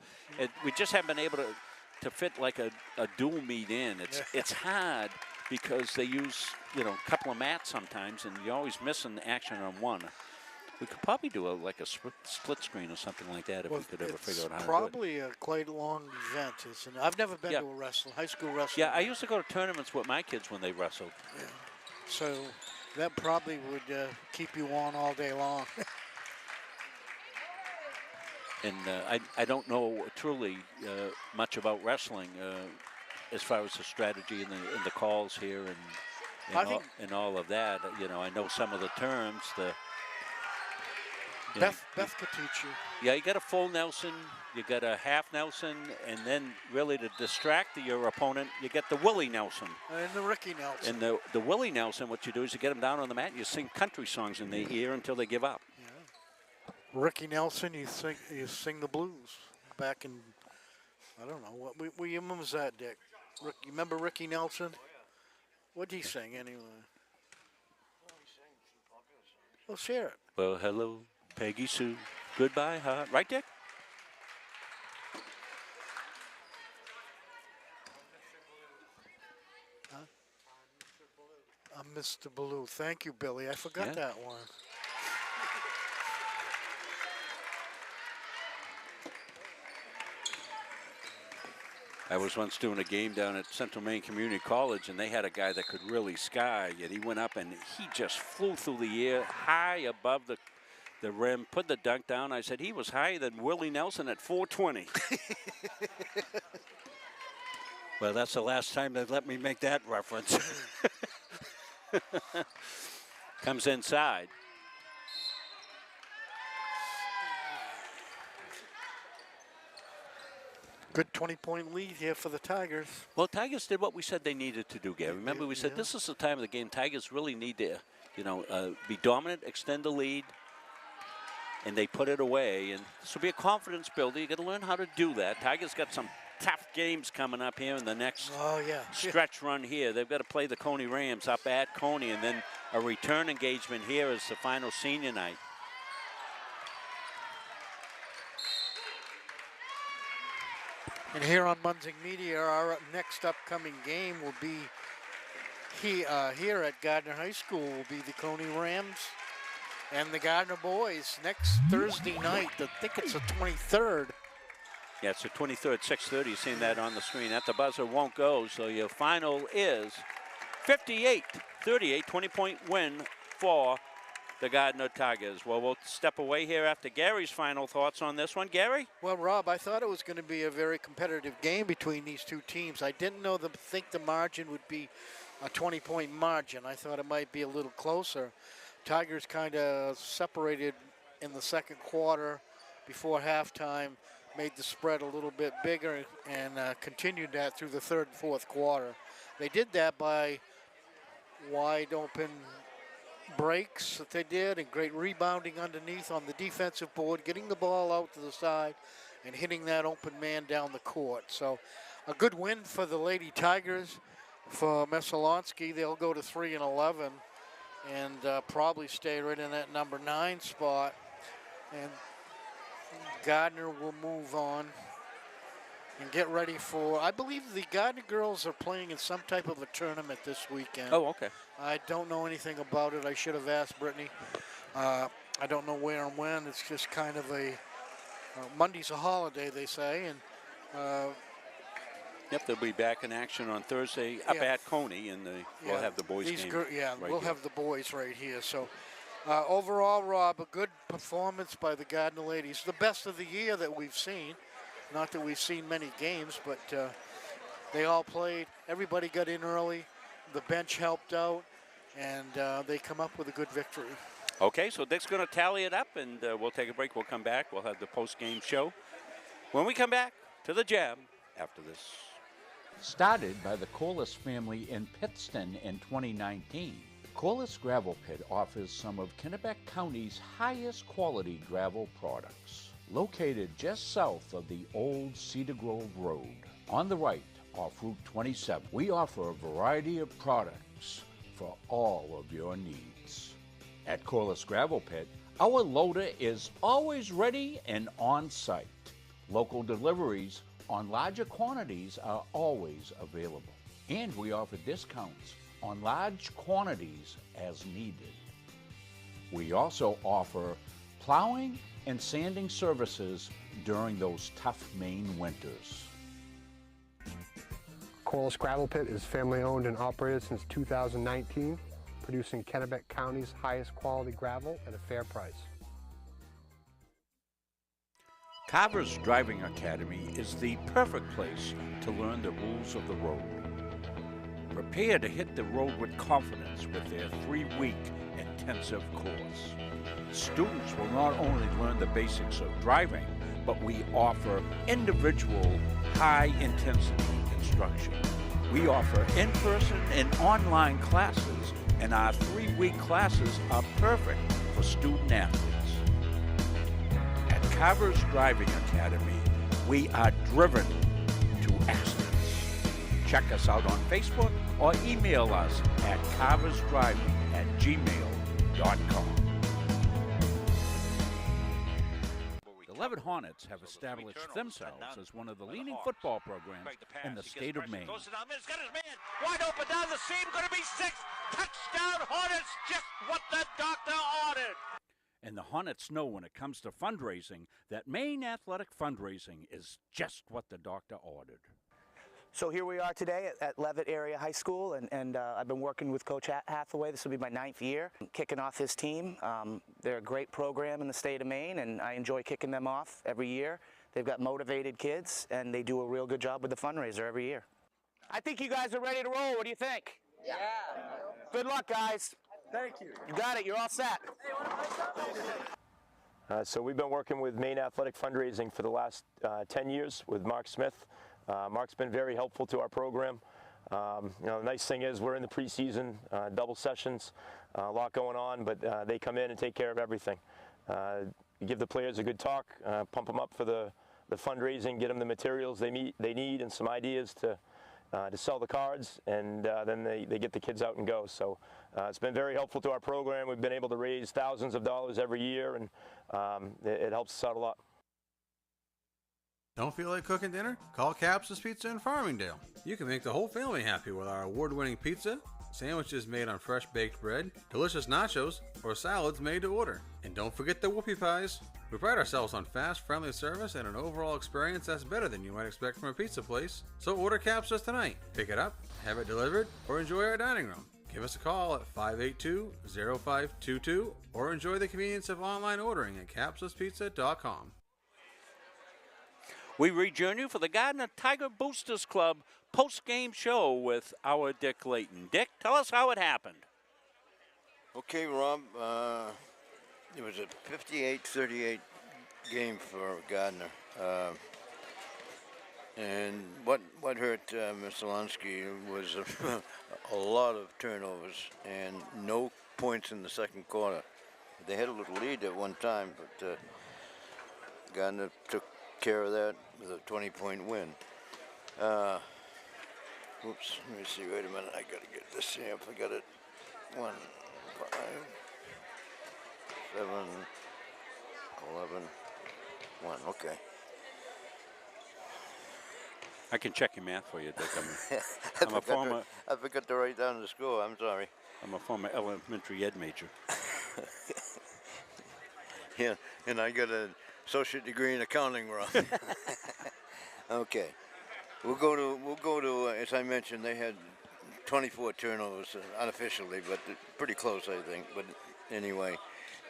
We just haven't been able to fit like a dual meet in. It's hard because they use, a couple of mats sometimes, and you're always missing action on one. We could probably do like a split screen or something like that if we could ever figure out how to do it. It's probably a quite long event, isn't it? I've never been to a high school wrestling. Yeah, I used to go to tournaments with my kids when they wrestled. Yeah. So that probably would keep you on all day long. And I don't know truly much about wrestling as far as the strategy and the calls here and all of that. You know, I know some of the terms. Beth could teach you. Yeah, you got a full Nelson, you got a half Nelson, and then really to distract your opponent, you get the Willie Nelson. And the Ricky Nelson. And the Willie Nelson, what you do is you get them down on the mat and you sing country songs in their ear until they give up. Ricky Nelson, you sing the blues. Back in, I don't know, what year was that, Dick? You remember Ricky Nelson? What did he sing anyway? Well, share it. Well, hello, Peggy Sue. Goodbye, heart. Right, Dick? Huh? I'm Mr. Blue. Thank you, Billy. I forgot that one. I was once doing a game down at Central Maine Community College, and they had a guy that could really sky, and he went up and he just flew through the air high above the rim, put the dunk down. I said he was higher than Willie Nelson at 420. Well, that's the last time they've let me make that reference. Comes inside. Good 20-point lead here for the Tigers. Well, Tigers did what we said they needed to do, Gary. Remember, we said this is the time of the game. Tigers really need to, be dominant, extend the lead, and they put it away. And this will be a confidence builder. You got to learn how to do that. Tigers got some tough games coming up here in the next stretch run here. They've got to play the Coney Rams up at Coney, and then a return engagement here as the final senior night. And here on Munzing Media, our next upcoming game will be here at Gardiner High School will be the Coney Rams and the Gardiner boys next Thursday night. I think it's the 23rd. Yeah, it's the 23rd, 6:30. You're seeing that on the screen. At the buzzer won't go, so your final is 58-38, 20-point win for the Gardiner Tigers. Well, we'll step away here after Gary's final thoughts on this one. Gary? Well, Rob, I thought it was going to be a very competitive game between these two teams. I didn't think the margin would be a 20-point margin. I thought it might be a little closer. Tigers kind of separated in the second quarter before halftime, made the spread a little bit bigger, and continued that through the third and fourth quarter. They did that by wide open breaks that they did and great rebounding underneath on the defensive board, getting the ball out to the side and hitting that open man down the court. So a good win for the Lady Tigers. For Messalonskee, they'll go to 3-11 and probably stay right in that number 9 spot. And Gardiner will move on and get ready for, I believe the Gardiner girls are playing in some type of a tournament this weekend. Oh, okay. I don't know anything about it. I should have asked Brittany. I don't know where and when. It's just kind of a, Monday's a holiday, they say. And Yep, they'll be back in action on Thursday up at Coney, and we'll have the boys game right we'll here. have the boys right here. So overall, Rob, a good performance by the Gardiner ladies. The best of the year that we've seen. Not that we've seen many games, but they all played. Everybody got in early. The bench helped out, and they come up with a good victory. Okay, so Dick's going to tally it up, and we'll take a break. We'll come back. We'll have the post-game show. When we come back to the Jam after this. Started by the Corliss family in Pittston in 2019, Corliss Gravel Pit offers some of Kennebec County's highest quality gravel products. Located just south of the old Cedar Grove Road, on the right off Route 27, we offer a variety of products for all of your needs. At Corliss Gravel Pit, our loader is always ready and on site. Local deliveries on larger quantities are always available, and we offer discounts on large quantities as needed. We also offer plowing and sanding services during those tough Maine winters. Corliss Gravel Pit is family owned and operated since 2019, producing Kennebec County's highest quality gravel at a fair price. Carver's Driving Academy is the perfect place to learn the rules of the road. Prepare to hit the road with confidence with their 3-week intensive course. Students will not only learn the basics of driving, but we offer individual, high-intensity instruction. We offer in-person and online classes, and our 3-week classes are perfect for student athletes. At Carver's Driving Academy, we are driven to excellence. Check us out on Facebook or email us at carversdriving@gmail.com. The Leavitt Hornets have established themselves as one of the leading football programs in the state of Maine. Goes to down, he's got his man wide open down the seam, going to be 6. Touchdown Hornets, just what the doctor ordered. And the Hornets know when it comes to fundraising that Maine athletic fundraising is just what the doctor ordered. So here we are today at Leavitt Area High School, and I've been working with Coach Hathaway. This will be my 9th year kicking off his team. They're a great program in the state of Maine, and I enjoy kicking them off every year. They've got motivated kids, and they do a real good job with the fundraiser every year. I think you guys are ready to roll. What do you think? Yeah. Good luck, guys. Thank you. You got it. You're all set. So we've been working with Maine Athletic Fundraising for the last 10 years with Mark Smith. Mark's been very helpful to our program. The nice thing is we're in the preseason, double sessions, a lot going on, but they come in and take care of everything. Give the players a good talk, pump them up for the fundraising, get them the materials they need and some ideas to sell the cards, and then they get the kids out and go. So it's been very helpful to our program. We've been able to raise thousands of dollars every year, and it helps us out a lot. Don't feel like cooking dinner? Call Caps's Pizza in Farmingdale. You can make the whole family happy with our award-winning pizza, sandwiches made on fresh baked bread, delicious nachos, or salads made to order. And don't forget the whoopie pies. We pride ourselves on fast, friendly service and an overall experience that's better than you might expect from a pizza place. So order Caps's tonight. Pick it up, have it delivered, or enjoy our dining room. Give us a call at 582-0522 or enjoy the convenience of online ordering at capsuspizza.com. We rejoin you for the Gardiner Tiger Boosters Club post-game show with our Dick Layton. Dick, tell us how it happened. Okay, Rob, it was a 58-38 game for Gardiner. And what hurt Messalonskee was a lot of turnovers and no points in the second quarter. They had a little lead at one time, but Gardiner took care of that with a 20-point win. Oops, let me see, wait a minute, I gotta get this stamp. I got it. 1, 5, 7, 11, 1, okay. I can check your math for you, Dick. I forgot to write down the score, I'm sorry. I'm a former elementary ed major. Yeah, and I got an associate degree in accounting, Rob. Okay, we'll go to. As I mentioned, they had 24 turnovers unofficially, but pretty close, I think. But anyway,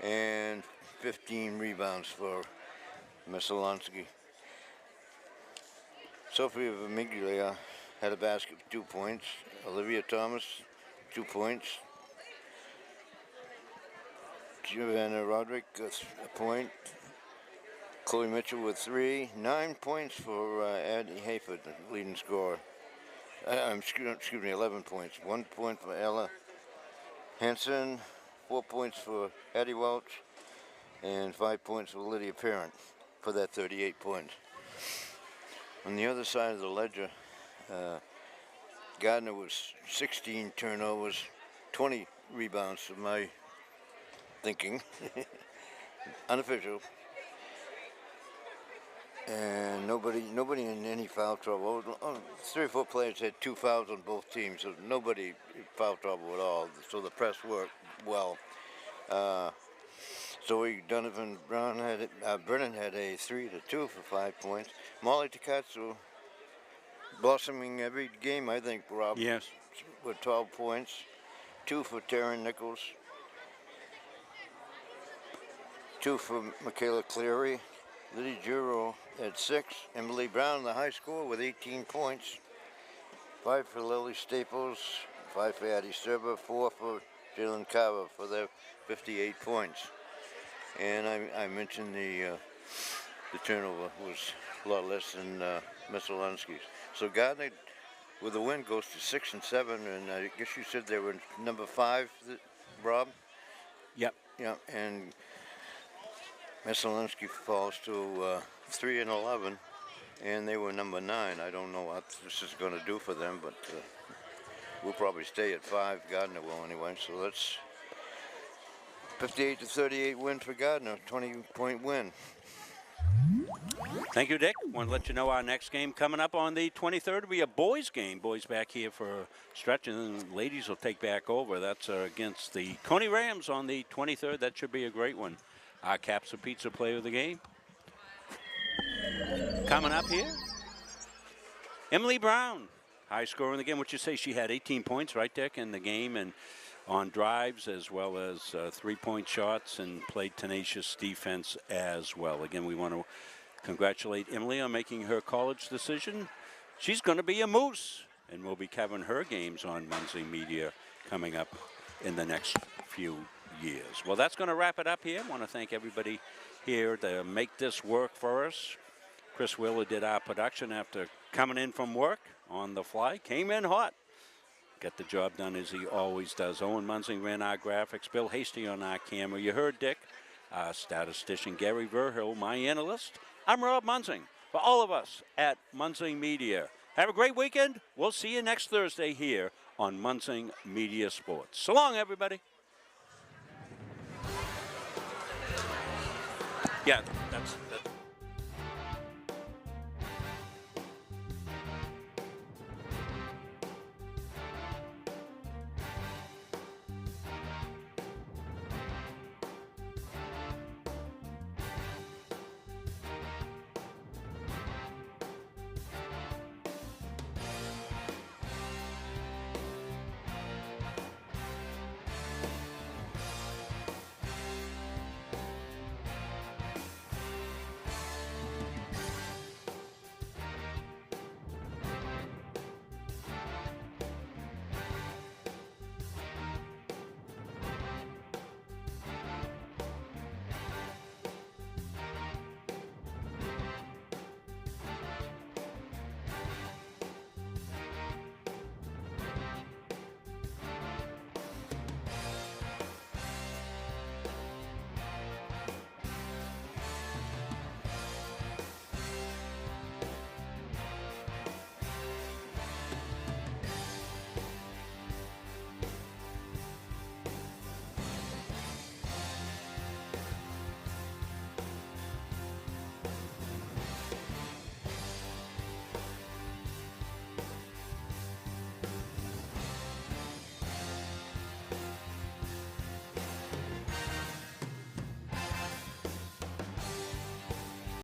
and 15 rebounds for Messalonskee. Sophia Vermiglia had a basket for 2 points. Olivia Thomas, 2 points. Giovanna Roderick, a point. Chloe Mitchell with 3. 9 points for Addie Hayford, the leading scorer. Excuse me, 11 points. 1 point for Ella Hansen, 4 points for Addie Welch, and 5 points for Lydia Parent for that 38 points. On the other side of the ledger, Gardiner was 16 turnovers, 20 rebounds to my thinking, unofficial, and nobody in any foul trouble. 3 or 4 players had 2 fouls on both teams, so nobody foul trouble at all. So the press worked well. Zoe Donovan Brown had Brennan had a 3-2 for 5 points. Molly Takatsu blossoming every game, I think, Rob. Yes. With 12 points. 2 for Taryn Nichols. 2 for Michaela Cleary. Liddy Juro at 6. Emily Brown, the high score, with 18 points. 5 for Lily Staples. 5 for Addie Serber. 4 for Jalen Carver for their 58 points. And I mentioned the turnover was a lot less than Messalonskee's. So Gardiner, with the win, goes to 6 and 7, and I guess you said they were number 5, Rob? Yep. Yeah, and Messalonskee falls to 3 and 11, and they were number 9. I don't know what this is going to do for them, but we'll probably stay at 5. Gardiner will anyway. So that's 58-38 win for Gardiner, 20-point win. Thank you, Dick. Want to let you know our next game coming up on the 23rd will be a boys game. Boys back here for a stretch, and then ladies will take back over. That's against the Coney Rams on the 23rd. That should be a great one. Our Caps of Pizza player of the game. Coming up here, Emily Brown, high scorer in the game. What you say, she had 18 points, right, Dick, in the game, and on drives as well as 3-point shots, and played tenacious defense as well. Again, we want to congratulate Emily on making her college decision. She's going to be a Moose, and we'll be covering her games on Muncie Media coming up in the next few years. Well, that's going to wrap it up here. I want to thank everybody here to make this work for us. Chris Wheeler did our production after coming in from work on the fly. Came in hot. Got the job done as he always does. Owen Munsing ran our graphics. Bill Hasty on our camera. You heard Dick, our statistician. Gary Verhill, my analyst. I'm Rob Munsing. For all of us at Munsing Media, have a great weekend. We'll see you next Thursday here on Munsing Media Sports. So long, everybody. Yeah, that's